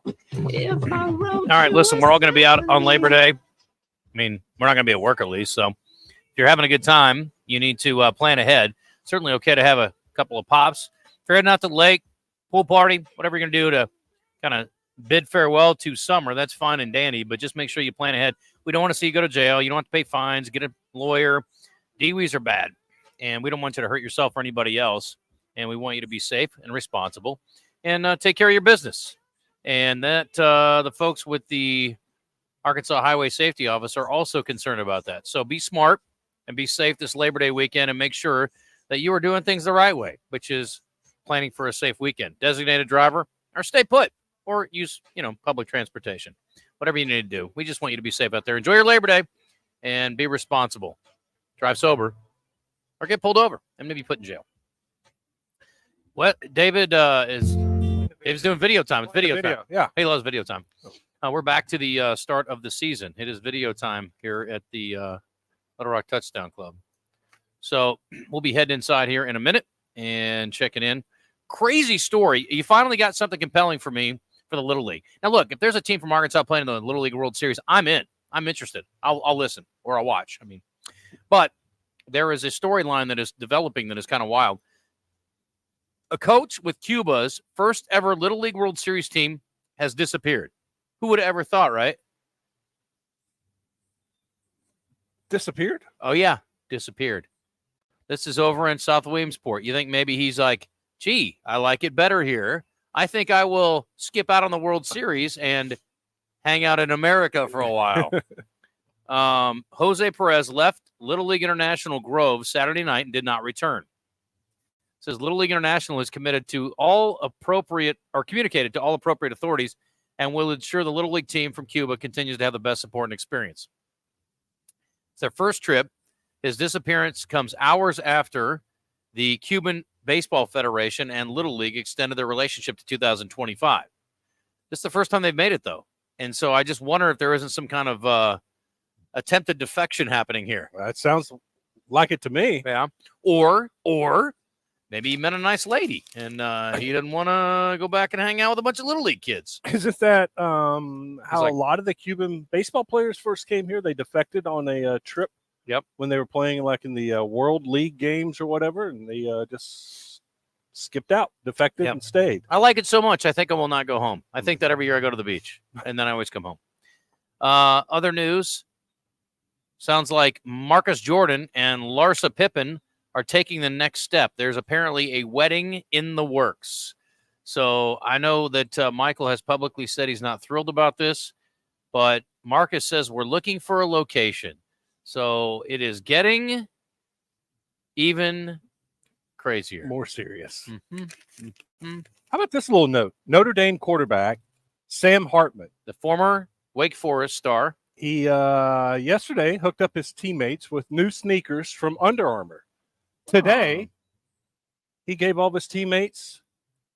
All right, listen, we're all going to be out on Labor Day. I mean, we're not going to be at work at least. So if you're having a good time, you need to plan ahead. Certainly okay to have a couple of pops. If you're heading out to the lake, pool party, whatever you're going to do to kind of bid farewell to summer, that's fine and dandy, but just make sure you plan ahead. We don't want to see you go to jail. You don't have to pay fines, get a lawyer. DWIs are bad, and we don't want you to hurt yourself or anybody else, and we want you to be safe and responsible and take care of your business. And that the folks with the Arkansas Highway Safety Office are also concerned about that. So be smart and be safe this Labor Day weekend and make sure that you are doing things the right way, which is planning for a safe weekend. Designated driver or stay put. Or use, public transportation. Whatever you need to do. We just want you to be safe out there. Enjoy your Labor Day and be responsible. Drive sober or get pulled over and maybe put in jail. What David is doing video time. It's video time. Yeah. He loves video time. We're back to the start of the season. It is video time here at the Little Rock Touchdown Club. So we'll be heading inside here in a minute and checking in. Crazy story. You finally got something compelling for me for the Little League. Now, look, if there's a team from Arkansas playing in the Little League World Series, I'm in. I'm interested. I'll listen or I'll watch. But there is a storyline that is developing that is kind of wild. A coach with Cuba's first ever Little League World Series team has disappeared. Who would have ever thought, right? Disappeared? Oh, yeah, disappeared. This is over in South Williamsport. You think maybe he's like, gee, I like it better here. I think I will skip out on the World Series and hang out in America for a while. Jose Perez left Little League International Grove Saturday night and did not return. It says Little League International is committed to communicated to all appropriate authorities and will ensure the Little League team from Cuba continues to have the best support and experience. It's their first trip. His disappearance comes hours after the Cuban Baseball Federation and Little League extended their relationship to 2025. This is the first time they've made it, though. And so I just wonder if there isn't some kind of attempted defection happening here. That sounds like it to me. Yeah. Or maybe he met a nice lady and he didn't want to go back and hang out with a bunch of Little League kids. Isn't that how a lot of the Cuban baseball players first came here? They defected on a trip. Yep. When they were playing like in the World League games or whatever, and they just skipped out, defected, and stayed. I like it so much, I think I will not go home. I think that every year I go to the beach, and then I always come home. Other news, sounds like Marcus Jordan and Larsa Pippen are taking the next step. There's apparently a wedding in the works. So I know that Michael has publicly said he's not thrilled about this, but Marcus says we're looking for a location. So it is getting even crazier. More serious. Mm-hmm. Mm-hmm. How about this little note? Notre Dame quarterback Sam Hartman, the former Wake Forest star, He yesterday hooked up his teammates with new sneakers from Under Armour. Today, he gave all of his teammates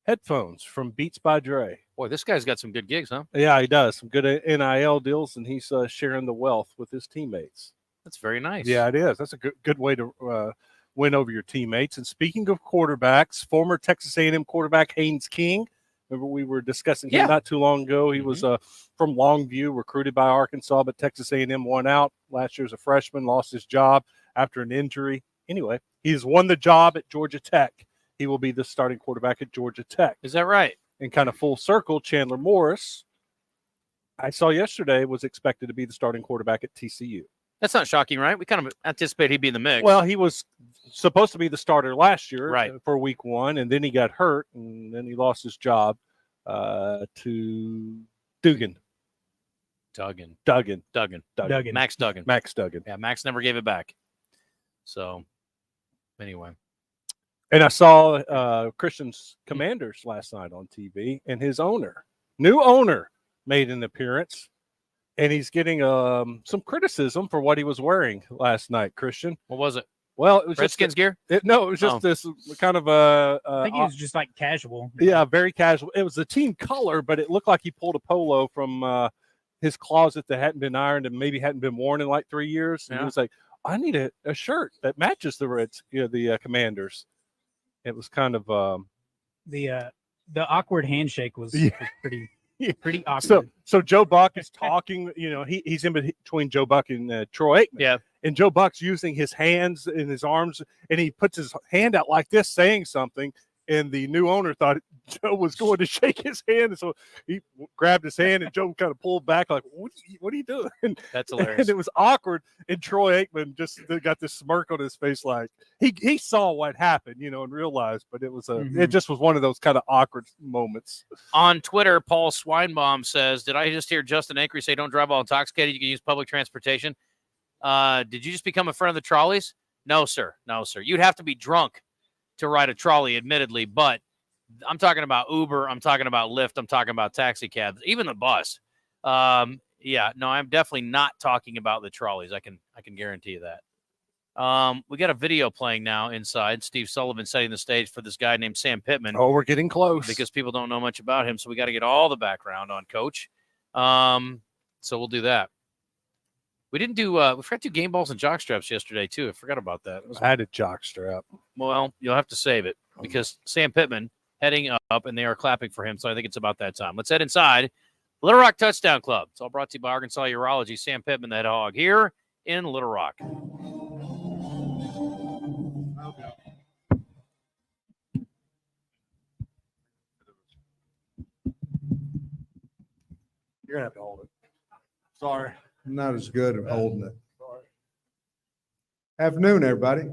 headphones from Beats by Dre. Boy, this guy's got some good gigs, huh? Yeah, he does. Some good NIL deals, and he's sharing the wealth with his teammates. That's very nice. Yeah, it is. That's a good way to win over your teammates. And speaking of quarterbacks, former Texas A&M quarterback Haynes King, remember we were discussing him not too long ago. He was from Longview, recruited by Arkansas, but Texas A&M won out last year as a freshman, lost his job after an injury. Anyway, he's won the job at Georgia Tech. He will be the starting quarterback at Georgia Tech. Is that right? And kind of full circle, Chandler Morris, I saw yesterday, was expected to be the starting quarterback at TCU. That's not shocking, right? We kind of anticipate he'd be in the mix. Well, he was supposed to be the starter last year right. For week 1, and then he got hurt, and then he lost his job to Duggan. Max Duggan. Yeah, Max never gave it back. So, anyway. And I saw Christian's Commanders last night on TV, and his new owner, made an appearance, and he's getting some criticism for what he was wearing last night. Christian, what was it? Well, it was Redskins gear. It was just this kind of I think it was just like casual. Yeah, very casual. It was the team color, but it looked like he pulled a polo from his closet that hadn't been ironed and maybe hadn't been worn in like 3 years. And he was like, "I need a shirt that matches the Commanders." It was kind of the awkward handshake was pretty awkward. So Joe Buck is talking. He's in between Joe Buck and Troy Aikman. Yeah, and Joe Buck's using his hands and his arms, and he puts his hand out like this, saying something. And the new owner thought Joe was going to shake his hand, and so he grabbed his hand, and Joe kind of pulled back, like, "What are you doing?" That's hilarious. And it was awkward. And Troy Aikman just got this smirk on his face, like he saw what happened, and realized. But it was it just was one of those kind of awkward moments. On Twitter, Paul Swinbaum says, "Did I just hear Justin Acri say don't drive while intoxicated? You can use public transportation. Did you just become a friend of the trolleys? No, sir. No, sir. You'd have to be drunk to ride a trolley, admittedly, but I'm talking about Uber, I'm talking about Lyft, I'm talking about taxi cabs, even the bus. I'm definitely not talking about the trolleys. I can guarantee you that. We got a video playing now inside. Steve Sullivan setting the stage for this guy named Sam Pittman. Oh, we're getting close because people don't know much about him, so we got to get all the background on Coach. So we'll do that. We didn't do. We forgot to do game balls and jock straps yesterday too. I forgot about that. I had a jock strap. Well, you'll have to save it because Sam Pittman heading up, and they are clapping for him. So I think it's about that time. Let's head inside. Little Rock Touchdown Club. It's all brought to you by Arkansas Urology. Sam Pittman, the head hog, here in Little Rock. You're gonna have to hold it. Sorry. I'm not as good at holding it. Afternoon, everybody.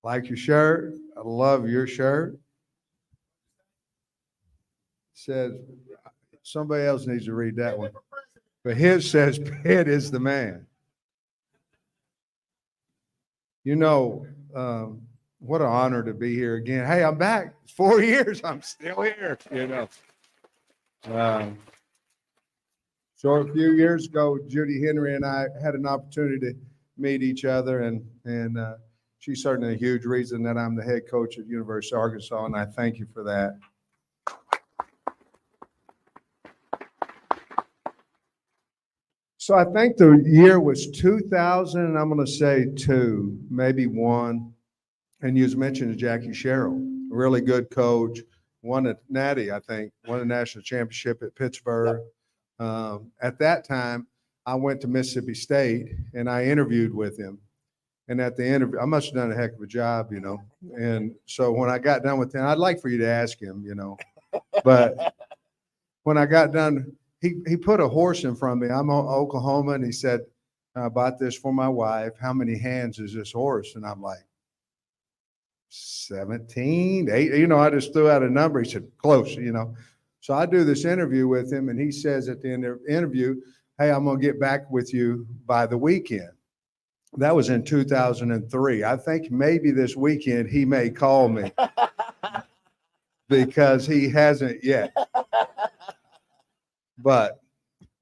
Like your shirt. I love your shirt. Says somebody else needs to read that one. But his says Pitt is the man. What an honor to be here again. Hey, I'm back. 4 years. I'm still here, So a few years ago, Judy Henry and I had an opportunity to meet each other, and she's certainly a huge reason that I'm the head coach at University of Arkansas, and I thank you for that. So I think the year was 2000, and I'm going to say 2, maybe 1. And you mentioned Jackie Sherrill, a really good coach, won a Natty, I think, won a national championship at Pittsburgh. At that time, I went to Mississippi State and I interviewed with him. And at the interview, I must have done a heck of a job, And so when I got done with him, I'd like for you to ask him, But when I got done, he put a horse in front of me. I'm in Oklahoma, and he said, "I bought this for my wife. How many hands is this horse?" And I'm like, 17, 8. I just threw out a number. He said, "Close," So I do this interview with him, and he says at the end of the interview, "Hey, I'm going to get back with you by the weekend." That was in 2003. I think maybe this weekend he may call me because he hasn't yet. But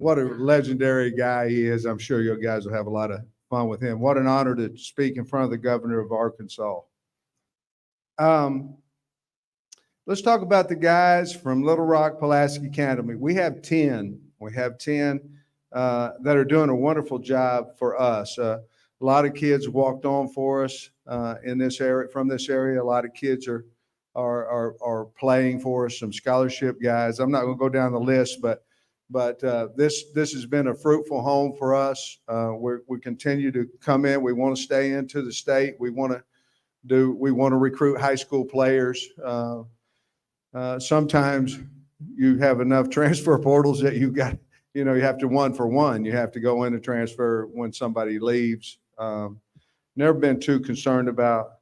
what a legendary guy he is. I'm sure you guys will have a lot of fun with him. What an honor to speak in front of the governor of Arkansas. Let's talk about the guys from Little Rock Pulaski Academy. We have 10. We have 10 that are doing a wonderful job for us. A lot of kids walked on for us in this area, from this area. A lot of kids are playing for us. Some scholarship guys. I'm not going to go down the list, but this has been a fruitful home for us. We continue to come in. We want to stay into the state. We want to recruit high school players. Sometimes you have enough transfer portals that you have to one for one. You have to go in and transfer when somebody leaves. Never been too concerned about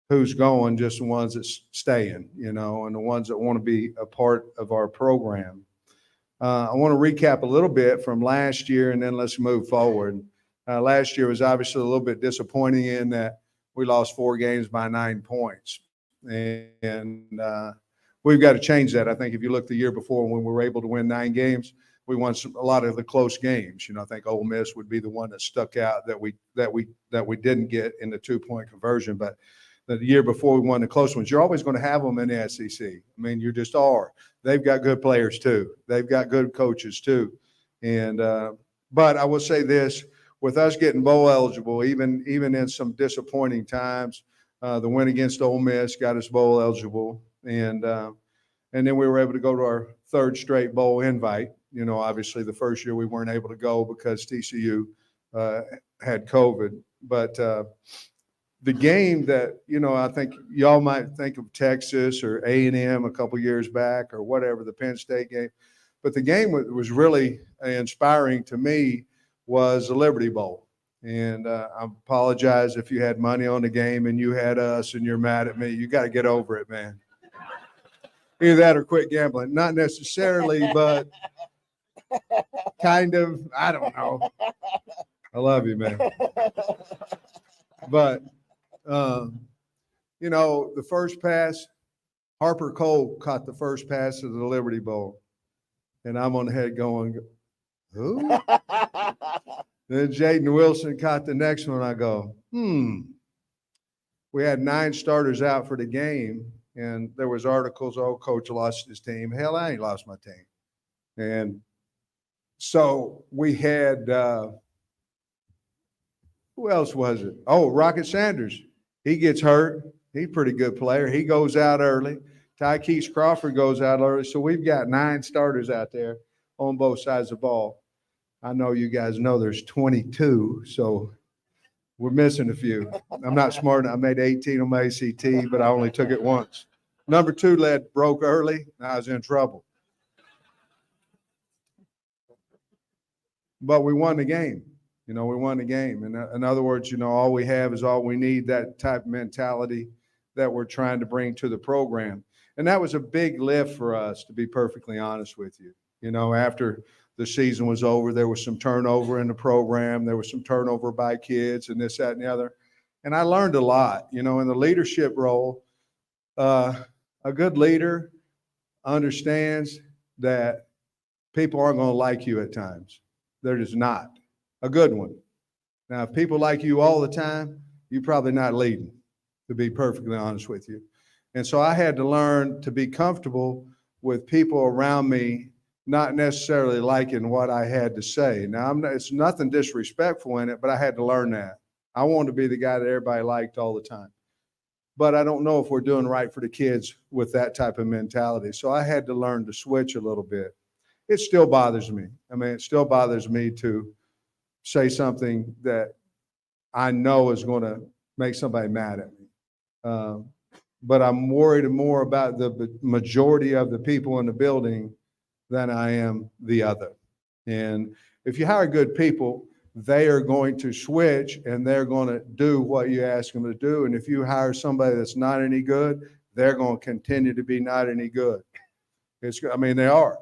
who's going, just the ones that's staying, and the ones that want to be a part of our program. I want to recap a little bit from last year, and then let's move forward. Last year was obviously a little bit disappointing in that we lost 4 games by 9 points. And we've got to change that. I think if you look the year before when we were able to win 9 games, we won a lot of the close games. I think Ole Miss would be the one that stuck out that we didn't get in the 2-point conversion. But the year before we won the close ones, you're always going to have them in the SEC. I mean, you just are. They've got good players too. They've got good coaches too. And but I will say this: with us getting bowl eligible, even in some disappointing times, the win against Ole Miss got us bowl eligible, and then we were able to go to our 3rd straight bowl invite. Obviously the first year we weren't able to go because TCU had COVID, but the game that, I think y'all might think of Texas or A&M a couple years back or whatever, the Penn State game, but the game was really inspiring to me was the Liberty Bowl. And I apologize if you had money on the game and you had us and you're mad at me. You got to get over it, man. Either that or quit gambling. Not necessarily, but kind of. I don't know. I love you, man. But, the first pass, Harper Cole caught the first pass of the Liberty Bowl. And I'm on the head going, who? Then Jaden Wilson caught the next one. I go, We had 9 starters out for the game. And there was articles, coach lost his team. Hell, I ain't lost my team. And so we had, who else was it? Oh, Rocket Sanders. He gets hurt. He's a pretty good player. He goes out early. Tykees Crawford goes out early. So we've got 9 starters out there on both sides of the ball. I know you guys know there's 22, so we're missing a few. I'm not smart. I made 18 on my ACT, but I only took it once. Number 2 lead broke early. I was in trouble. But we won the game. We won the game. And in other words, all we have is all we need, that type of mentality that we're trying to bring to the program. And that was a big lift for us, to be perfectly honest with you. After the season was over, there was some turnover in the program. There was some turnover by kids and this, that, and the other. And I learned a lot, in the leadership role. A good leader understands that people aren't going to like you at times. They're just not. A good one. Now, if people like you all the time, you're probably not leading, to be perfectly honest with you. And so I had to learn to be comfortable with people around me not necessarily liking what I had to say. Now, it's nothing disrespectful in it, but I had to learn that. I wanted to be the guy that everybody liked all the time. But I don't know if we're doing right for the kids with that type of mentality. So I had to learn to switch a little bit. It still bothers me. It still bothers me to say something that I know is going to make somebody mad at me. But I'm worried more about the majority of the people in the building than I am the other. And if you hire good people, they are going to switch and they're going to do what you ask them to do. And if you hire somebody that's not any good, they're going to continue to be not any good. They are.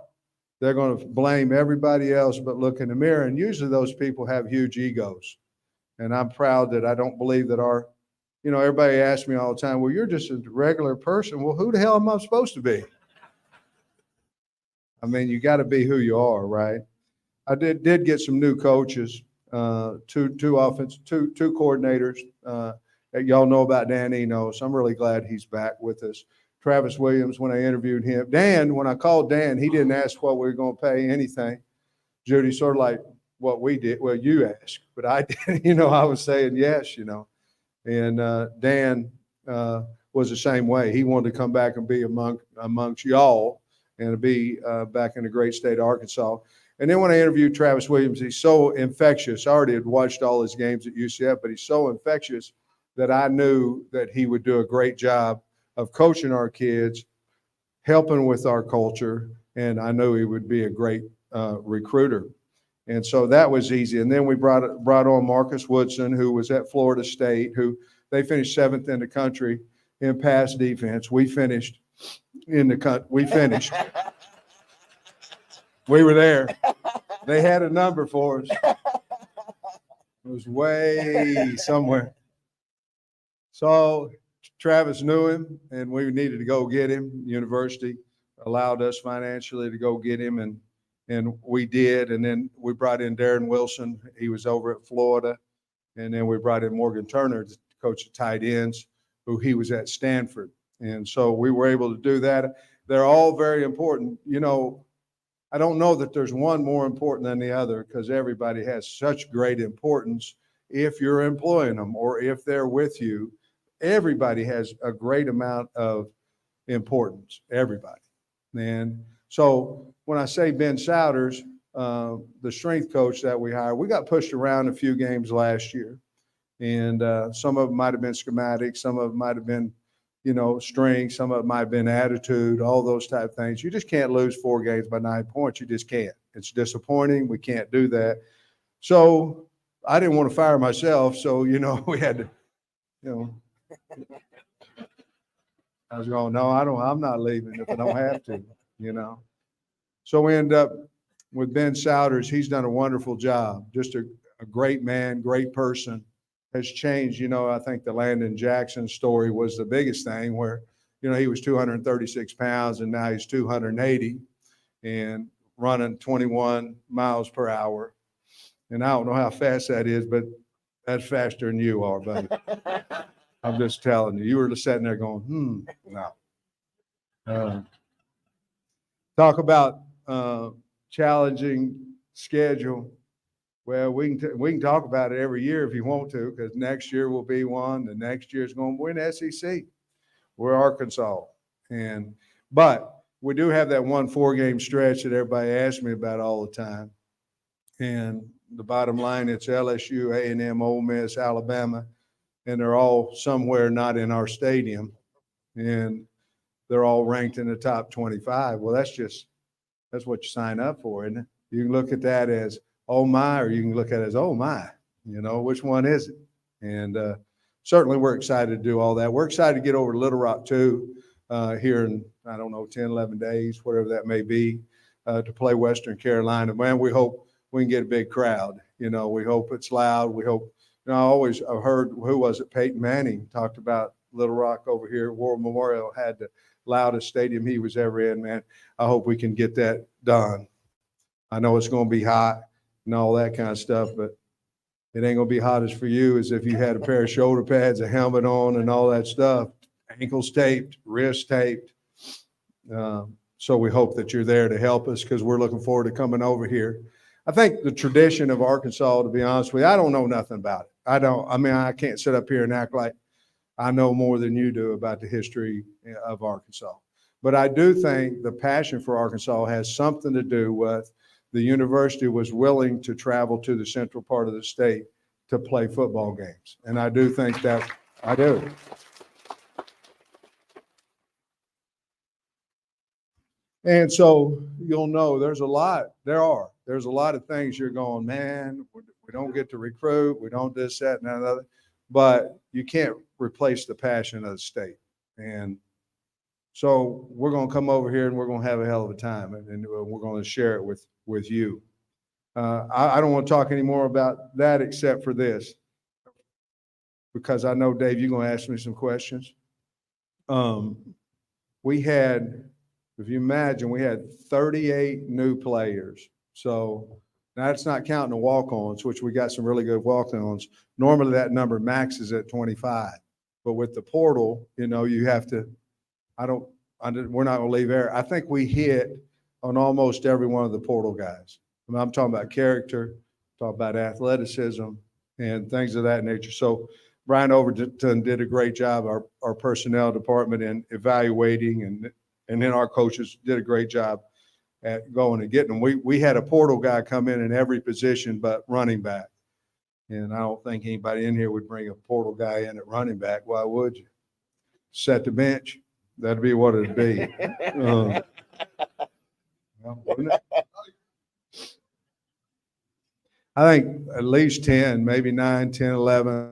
They're going to blame everybody else but look in the mirror. And usually those people have huge egos. And I'm proud that I don't believe that everybody asks me all the time, well, you're just a regular person. Well, who the hell am I supposed to be? You got to be who you are, right? I did get some new coaches, two coordinators. Y'all know about Dan Enos. I'm really glad he's back with us. Travis Williams, when I interviewed him. Dan, when I called Dan, he didn't ask what we were going to pay anything. Judy, sort of like what we did. Well, you asked, but I did, I was saying yes, And Dan was the same way. He wanted to come back and be amongst y'all and to be back in the great state of Arkansas. And then when I interviewed Travis Williams, he's so infectious. I already had watched all his games at UCF, but he's so infectious that I knew that he would do a great job of coaching our kids, helping with our culture, and I knew he would be a great recruiter. And so that was easy. And then we brought on Marcus Woodson, who was at Florida State, who they finished 7th in the country in pass defense. We finished in the country. We finished. We were there. They had a number for us. It was way somewhere. So Travis knew him, and we needed to go get him. University allowed us financially to go get him, and we did. And then we brought in Darren Wilson. He was over at Florida. And then we brought in Morgan Turner to coach the tight ends, who he was at Stanford. And so we were able to do that. They're all very important. I don't know that there's one more important than the other because everybody has such great importance if you're employing them or if they're with you. Everybody has a great amount of importance, everybody. And so when I say Ben Souders, the strength coach that we hired, we got pushed around a few games last year. And some of them might have been schematic, some of them might have been, strength, some of it might have been attitude, all those type of things. You just can't lose 4 games by 9 points. You just can't. It's disappointing. We can't do that. So I didn't want to fire myself. So, we had to, I was going, no, I'm not leaving if I don't have to, So we end up with Ben Souders. He's done a wonderful job. Just a great man, great person. Has changed. I think the Landon Jackson story was the biggest thing where, he was 236 pounds and now he's 280 and running 21 miles per hour. And I don't know how fast that is, but that's faster than you are, buddy. I'm just telling you. You were just sitting there going, no. Talk about challenging schedule. Well, we can talk about it every year if you want to, because next year will be one. The next year is going to win SEC. We're Arkansas, but we do have that 1 4-game stretch that everybody asks me about all the time. And the bottom line, it's LSU, A&M, Ole Miss, Alabama, and they're all somewhere not in our stadium, and they're all ranked in the top 25. Well, that's what you sign up for, isn't it? You can look at that as oh my, or you can look at it as oh my, which one is it? And certainly we're excited to do all that. We're excited to get over to Little Rock too, here in, 10, 11 days, whatever that may be, to play Western Carolina. Man, we hope we can get a big crowd. We hope it's loud. We hope, I've heard, who was it? Peyton Manning talked about Little Rock over here. War Memorial had the loudest stadium he was ever in, man. I hope we can get that done. I know it's going to be hot and all that kind of stuff, but it ain't going to be hot as for you as if you had a pair of shoulder pads, a helmet on, and all that stuff, ankles taped, wrists taped. So we hope that you're there to help us because we're looking forward to coming over here. I think the tradition of Arkansas, to be honest with you, I don't know nothing about it. I can't sit up here and act like I know more than you do about the history of Arkansas. But I do think the passion for Arkansas has something to do with the university was willing to travel to the central part of the state to play football games. And I do think that I do. And so you'll know there's a lot of things you're going, man, we don't get to recruit. We don't this, that, and that other. But you can't replace the passion of the state. And so we're going to come over here and we're going to have a hell of a time. And we're going to share it with you. I don't want to talk any more about that except for this, because I know, Dave, you're going to ask me some questions. We had, if you imagine, we had 38 new players. So Now, that's not counting the walk-ons, which we got some really good walk-ons. Normally, that number maxes at 25. But with the portal, you have to, we're not going to leave there. I think we hit on almost every one of the portal guys. I'm talking about character, talking about athleticism, and things of that nature. So Brian Overton did a great job, our personnel department, in evaluating, and then our coaches did a great job at going and getting them. We had a portal guy come in every position but running back. And I don't think anybody in here would bring a portal guy in at running back. Why would you? Set the bench. That'd be what it'd be. Wouldn't it? I think at least 10, maybe 9, 10, 11.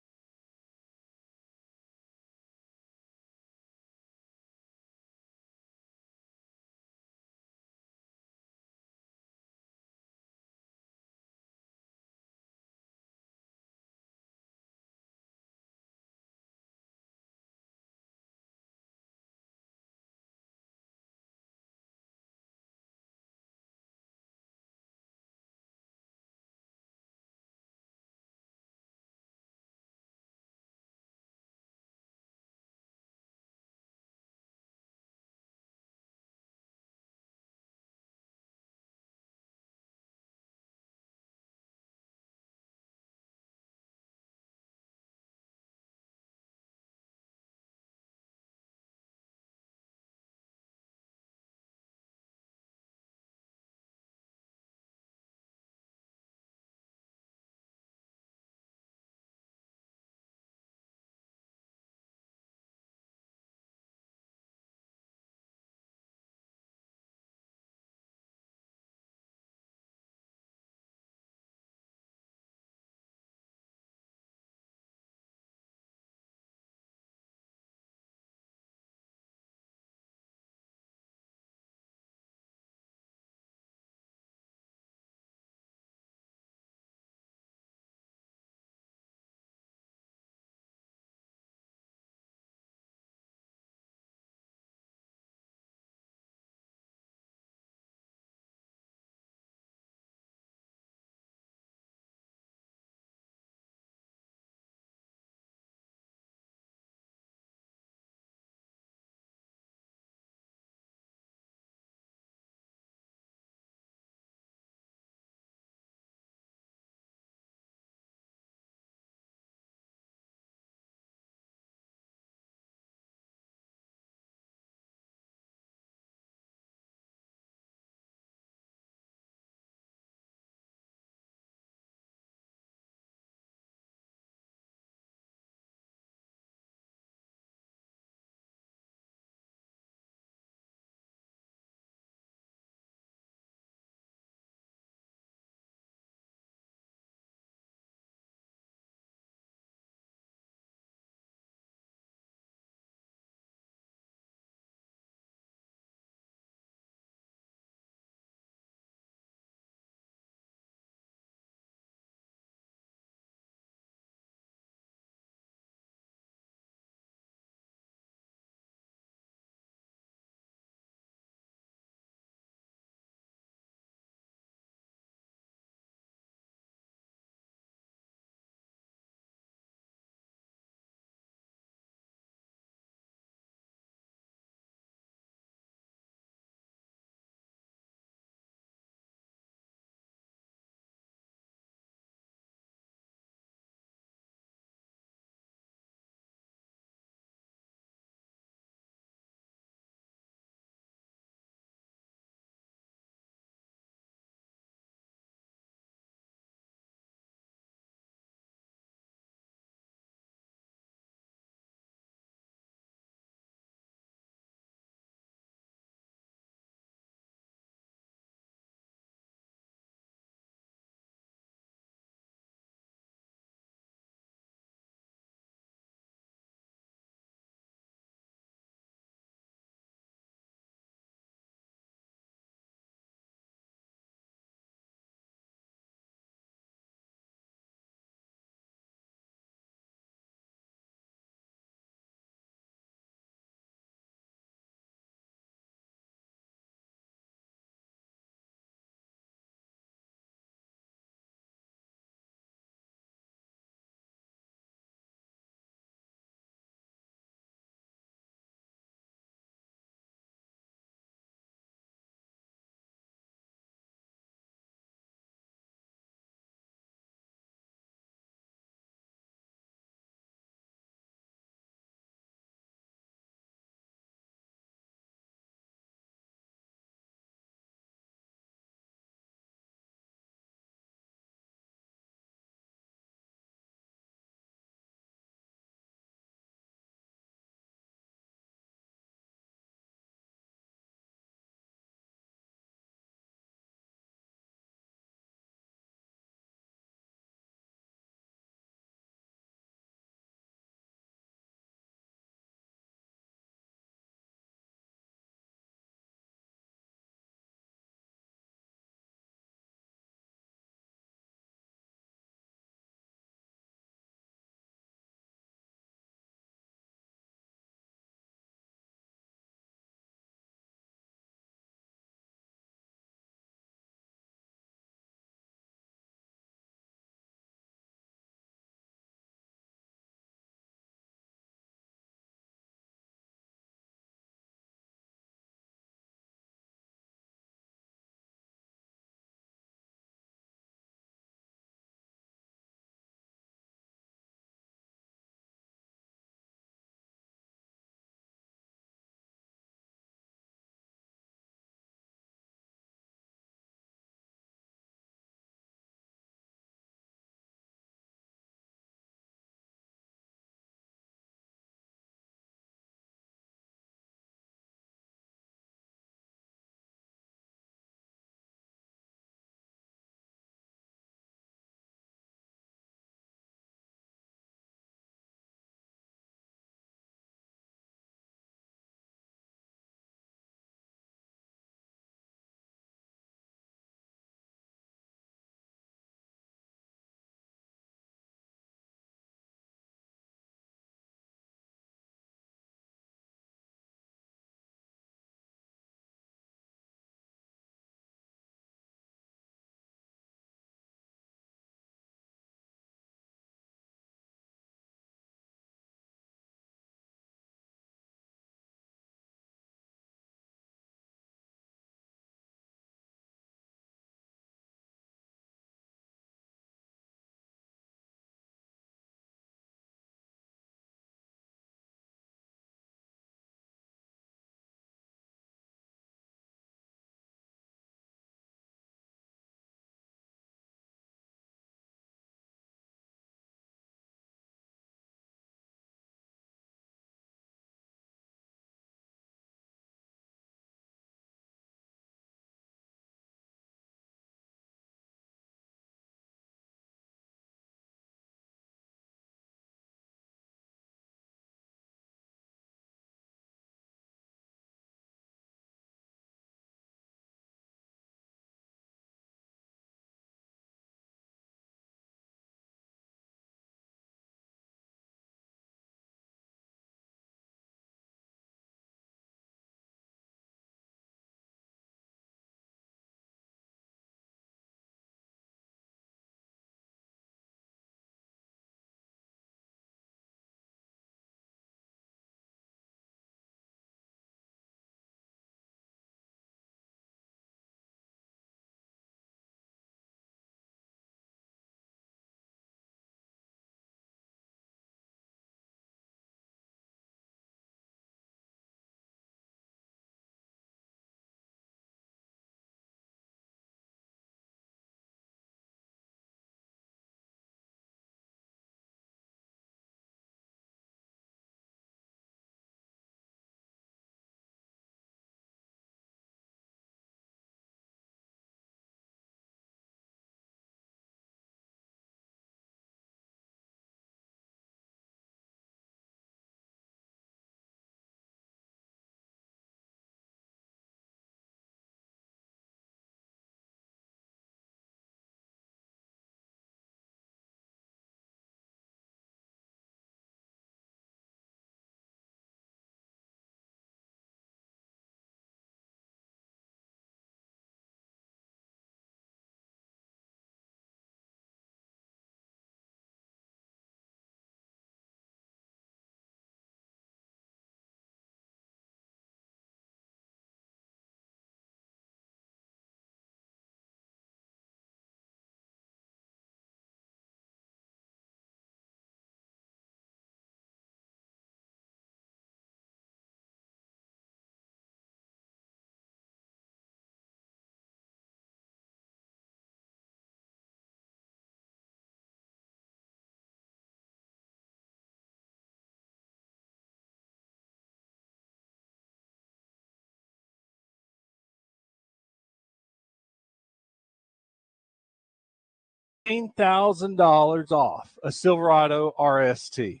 $9,000 off a Silverado RST.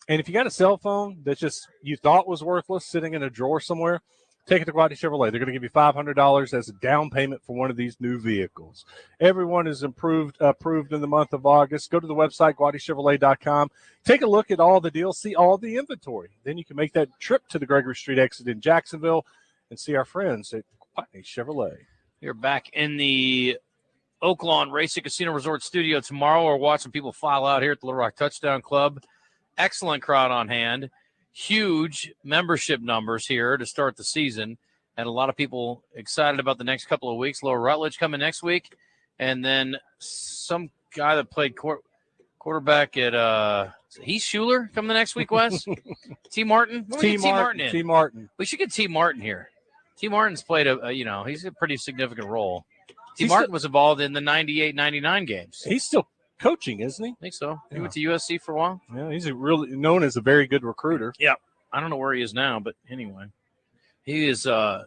And if you got a cell phone that just you thought was worthless sitting in a drawer somewhere, take it to Guaddy Chevrolet. They're going to give you $500 as a down payment for one of these new vehicles. Everyone is approved in the month of August. Go to the website, GuaddyChevrolet.com. Take a look at all the deals, see all the inventory. Then you can make that trip to the Gregory Street exit in Jacksonville and see our friends at Guaddy Chevrolet. You're back in the Oaklawn Racing Casino Resort Studio tomorrow. We're watching people file out here at the Little Rock Touchdown Club. Excellent crowd on hand. Huge membership numbers here to start the season. And a lot of people excited about the next couple of weeks. Lower Rutledge coming next week. And then some guy that played quarterback at Heath Schuler coming the next week, Wes? T. Martin? T. Martin in? T. Martin. We should get T. Martin here. T. Martin's played he's a pretty significant role. T. Martin was involved in the 98-99 games. He's still coaching, isn't he? I think so. He went to USC for a while. Yeah, he's really known as a very good recruiter. Yeah. I don't know where he is now, but anyway. He is, to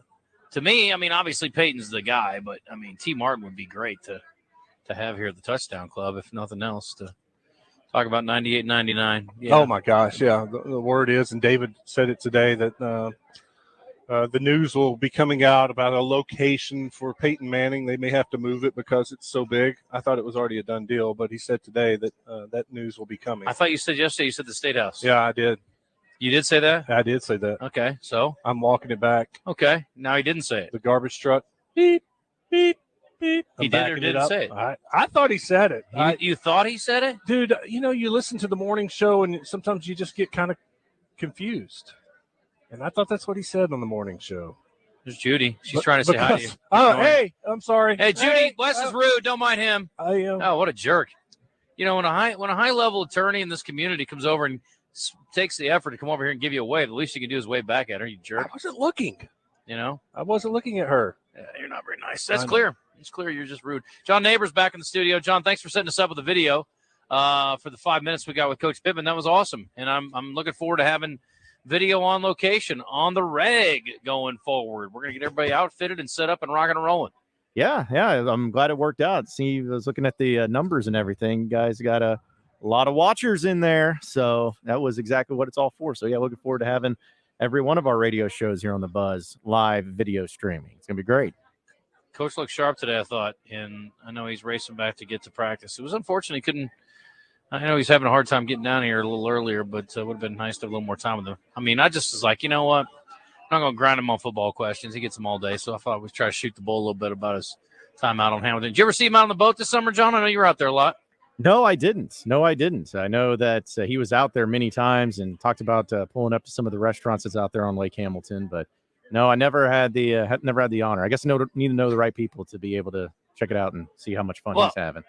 me, I mean, obviously Peyton's the guy, but, I mean, T. Martin would be great to have here at the Touchdown Club, if nothing else, to talk about 98-99. Yeah. Oh, my gosh, yeah. The word is, and David said it today, that the news will be coming out about a location for Peyton Manning. They may have to move it because it's so big. I thought it was already a done deal, but he said today that that news will be coming. I thought you said yesterday you said the State House. Yeah, I did. You did say that? I did say that. Okay, so? I'm walking it back. Okay, now he didn't say it. The garbage truck. Beep, beep, beep. He did or didn't say it? I thought he said it. You thought he said it? Dude, you listen to the morning show and sometimes you just get kind of confused. And I thought that's what he said on the morning show. There's Judy. She's trying to say hi to you. Oh, hey, I'm sorry. Hey, Judy, Wes is rude. Don't mind him. Oh, what a jerk. When a high-level attorney in this community comes over and takes the effort to come over here and give you a wave, the least you can do is wave back at her, you jerk. I wasn't looking. I wasn't looking at her. Yeah, you're not very nice. That's clear. It's clear you're just rude. John Neighbors back in the studio. John, thanks for setting us up with the video for the 5 minutes we got with Coach Pittman. That was awesome. And I'm looking forward to having video on location on the reg going forward. We're going to get everybody outfitted and set up and rocking and rolling. Yeah. I'm glad it worked out. See, I was looking at the numbers and everything. You guys got a lot of watchers in there. So that was exactly what it's all for. So, yeah, looking forward to having every one of our radio shows here on the Buzz live video streaming. It's going to be great. Coach looked sharp today, I thought, and I know he's racing back to get to practice. It was unfortunate he couldn't. I know he's having a hard time getting down here a little earlier, but it would have been nice to have a little more time with him. I mean, I just was like, you know what? I'm not going to grind him on football questions. He gets them all day, so I thought we'd try to shoot the bull a little bit about his time out on Hamilton. Did you ever see him out on the boat this summer, John? I know you were out there a lot. No, I didn't. I know that he was out there many times and talked about pulling up to some of the restaurants that's out there on Lake Hamilton, but no, I never had the honor. I guess I need to know the right people to be able to check it out and see how much fun he's having.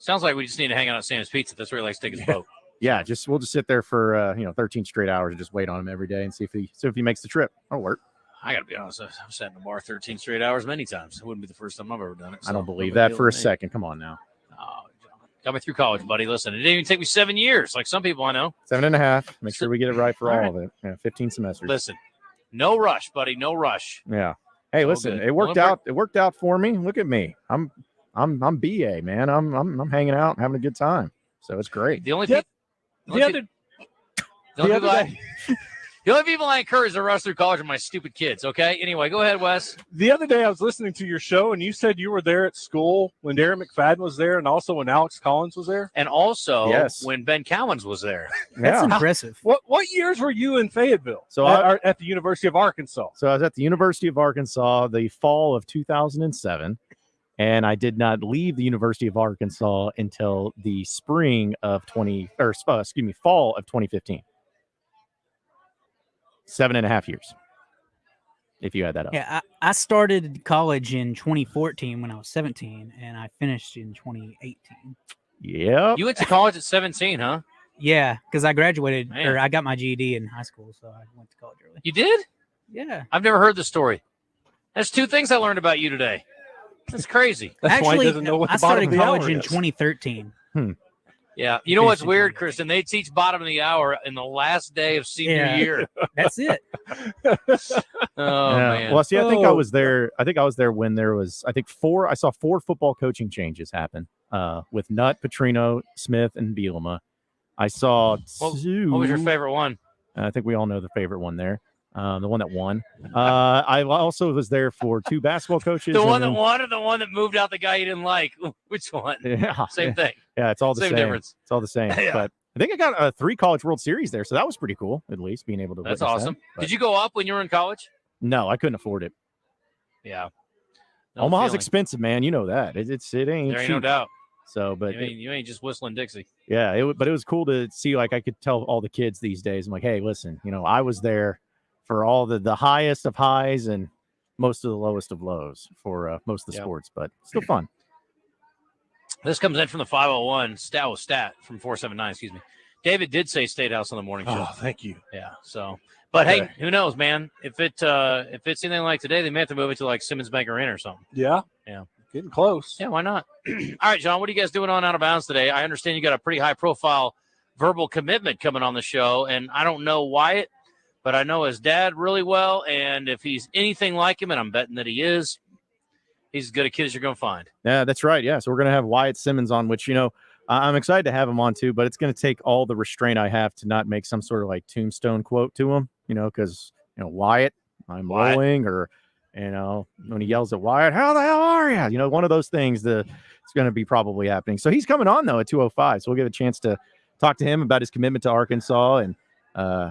Sounds like we just need to hang out at Sam's Pizza. That's where he likes to take his boat. Yeah, we'll just sit there for 13 straight hours and just wait on him every day and see if he makes the trip. That'll work. I got to be honest. I've sat in the bar 13 straight hours many times. It wouldn't be the first time I've ever done it. I don't believe that for a second. Come on now. Oh, got me through college, buddy. Listen, it didn't even take me 7 years, like some people I know. 7.5. Make sure we get it right for all of it. Yeah, 15 semesters. Listen, no rush, buddy. No rush. Yeah. Hey, listen, it worked out. It worked out for me. Look at me. I'm BA, man. I'm hanging out and having a good time. So it's great. The only people I encourage to rush through college are my stupid kids, okay? Anyway, go ahead, Wes. The other day I was listening to your show, and you said you were there at school when Darren McFadden was there and also when Alex Collins was there? And also when Ben Cowens was there. That's impressive. What years were you in Fayetteville? So at the University of Arkansas? So I was at the University of Arkansas the fall of 2007. And I did not leave the University of Arkansas until the fall of 2015. 7.5 years, if you add that up. Yeah, I started college in 2014 when I was 17, and I finished in 2018. Yeah. You went to college at 17, huh? Yeah, because I graduated, or I got my GED in high school, so I went to college early. You did? Yeah. I've never heard the story. That's 2 things I learned about you today. That's crazy. Actually, I started college in 2013. Yeah. You know what's weird, Kristen? They teach bottom of the hour in the last day of senior year. That's it. Oh, man. Well, see, I think I was there. I think I was there when there was, I saw 4 football coaching changes happen with Nutt, Petrino, Smith, and Bielema. I saw 2. What was your favorite one? I think we all know the favorite one there. The one that won. I also was there for 2 basketball coaches. The one that won or the one that moved out the guy you didn't like? Which one? Yeah. Same thing. Yeah, it's all the same. Difference. It's all the same. Yeah. But I think I got 3 College World Series there, so that was pretty cool, at least being able to That's witness awesome. that. Did you go up when you were in college? No, I couldn't afford it. Yeah. No Omaha's feeling. expensive, man. You know that. It ain't There ain't cheap. no doubt. So, but You ain't just whistling Dixie. yeah, but it was cool to see. Like, I could tell all the kids these days. I'm like, hey, listen, I was there for all the highest of highs and most of the lowest of lows for most of the sports, but still fun. This comes in from the 501 stat from 479. Excuse me. David did say State House on the morning show. Oh, thank you. Yeah. So, but hey, who knows, man? If it's anything like today, they may have to move it to like Simmons Bank Arena or something. Yeah. Yeah. Getting close. Yeah, why not? All right, John, what are you guys doing on Out of Bounds today? I understand you got a pretty high-profile verbal commitment coming on the show, and I don't know Wyatt, but I know his dad really well, and if he's anything like him, and I'm betting that he is, he's as good a kid as you're going to find. Yeah, that's right. Yeah, so we're going to have Wyatt Simmons on, which, I'm excited to have him on too, but it's going to take all the restraint I have to not make some sort of like tombstone quote to him, because, Wyatt, I'm rolling, or, when he yells at Wyatt, how the hell are you? One of those things that it's going to be probably happening. So he's coming on though at 2:05. So we'll get a chance to talk to him about his commitment to Arkansas and,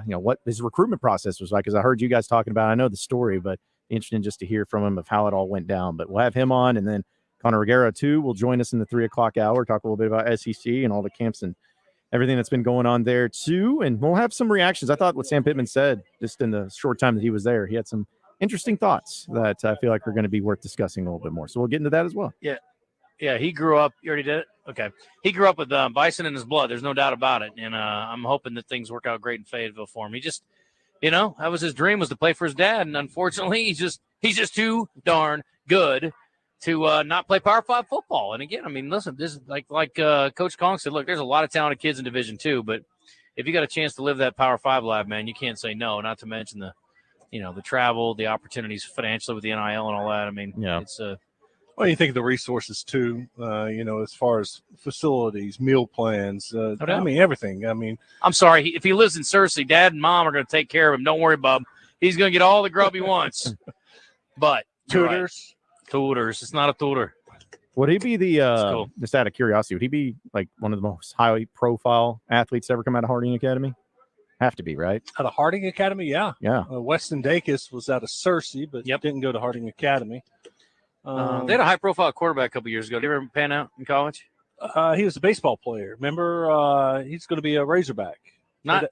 what his recruitment process was like. Cause I heard you guys talking about, I know the story, but interesting just to hear from him of how it all went down, but we'll have him on. And then Connor Reguera too will join us in the 3:00 hour, talk a little bit about SEC and all the camps and everything that's been going on there too. And we'll have some reactions. I thought what Sam Pittman said just in the short time that he was there, he had some interesting thoughts that I feel like are going to be worth discussing a little bit more. So we'll get into that as well. Yeah. Yeah, he grew up. You already did it? Okay. He grew up with bison in his blood. There's no doubt about it. And I'm hoping that things work out great in Fayetteville for him. He just, that was his dream, was to play for his dad. And unfortunately, he's just too darn good to not play Power 5 football. And again, I mean, listen, this is like Coach Kong said, look, there's a lot of talented kids in Division II, but if you got a chance to live that Power 5 life, man, you can't say no, not to mention the travel, the opportunities financially with the NIL and all that. I mean, it's Well, you think of the resources too, as far as facilities, meal plans, everything. I mean, I'm sorry. If he lives in Searcy, Dad and Mom are going to take care of him. Don't worry, Bub. He's going to get all the grub he wants. But tutors. Tutors. It's not a tutor. Would he be the, cool. just out of curiosity, would he be like one of the most high-profile athletes to ever come out of Harding Academy? Have to be, right? Out of Harding Academy, yeah. Yeah. Weston Dacus was out of Searcy, but didn't go to Harding Academy. They had a high-profile quarterback a couple years ago. Did he ever pan out in college? He was a baseball player. Remember, he's going to be a Razorback.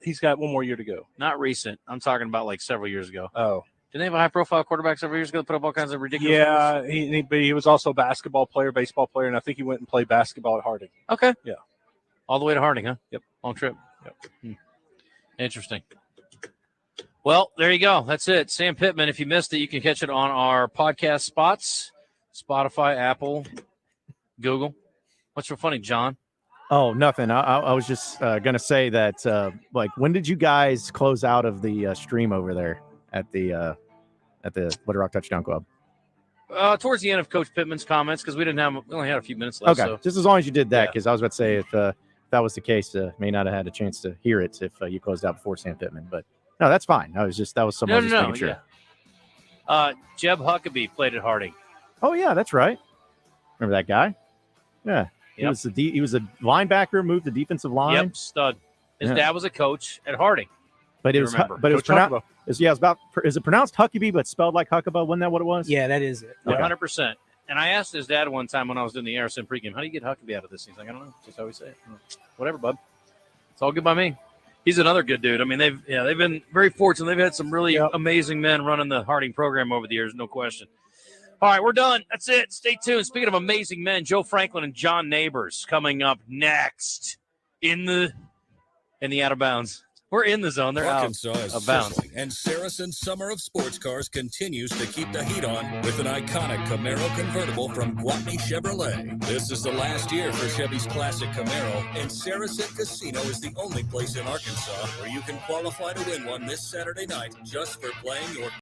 He's got one more year to go. Not recent. I'm talking about like several years ago. Oh. Didn't they have a high-profile quarterback several years ago that put up all kinds of ridiculous numbers? But he was also a basketball player, baseball player, and I think he went and played basketball at Harding. Okay. Yeah. All the way to Harding, huh? Yep. Long trip. Yep. Interesting. Well, there you go. That's it. Sam Pittman, if you missed it, you can catch it on our podcast spots, Spotify, Apple, Google. What's so funny, John? Oh, nothing. I was just going to say that, when did you guys close out of the stream over there at the Little Rock Touchdown Club? Towards the end of Coach Pittman's comments, because we only had a few minutes left. Okay, so. just as long as you did that, because I was about to say if that was the case, may not have had a chance to hear it if you closed out before Sam Pittman. But no, that's fine. That was something I was just making sure. Yeah. Jeb Huckabee played at Harding. Oh yeah, that's right. Remember that guy? Yeah, yep. He was a linebacker, moved to defensive line. Yep, stud. His dad was a coach at Harding. But it was pronounced. Is it pronounced Huckabee but spelled like Huckabee? Wasn't that what it was? Yeah, that is it. 100%. And I asked his dad one time when I was doing the ARSN pregame, how do you get Huckabee out of this? He's like, I don't know. Just how we say it. Whatever, bud. It's all good by me. He's another good dude. I mean, they've been very fortunate. They've had some really amazing men running the Harding program over the years, no question. All right, we're done. That's it. Stay tuned. Speaking of amazing men, Joe Franklin and John Neighbors coming up next in the Out of Bounds. We're in the zone. They're Arkansas out is of bounds. sizzling, and Saracen's Summer of Sports Cars continues to keep the heat on with an iconic Camaro convertible from Guatney Chevrolet. This is the last year for Chevy's classic Camaro, and Saracen Casino is the only place in Arkansas where you can qualify to win one this Saturday night just for playing your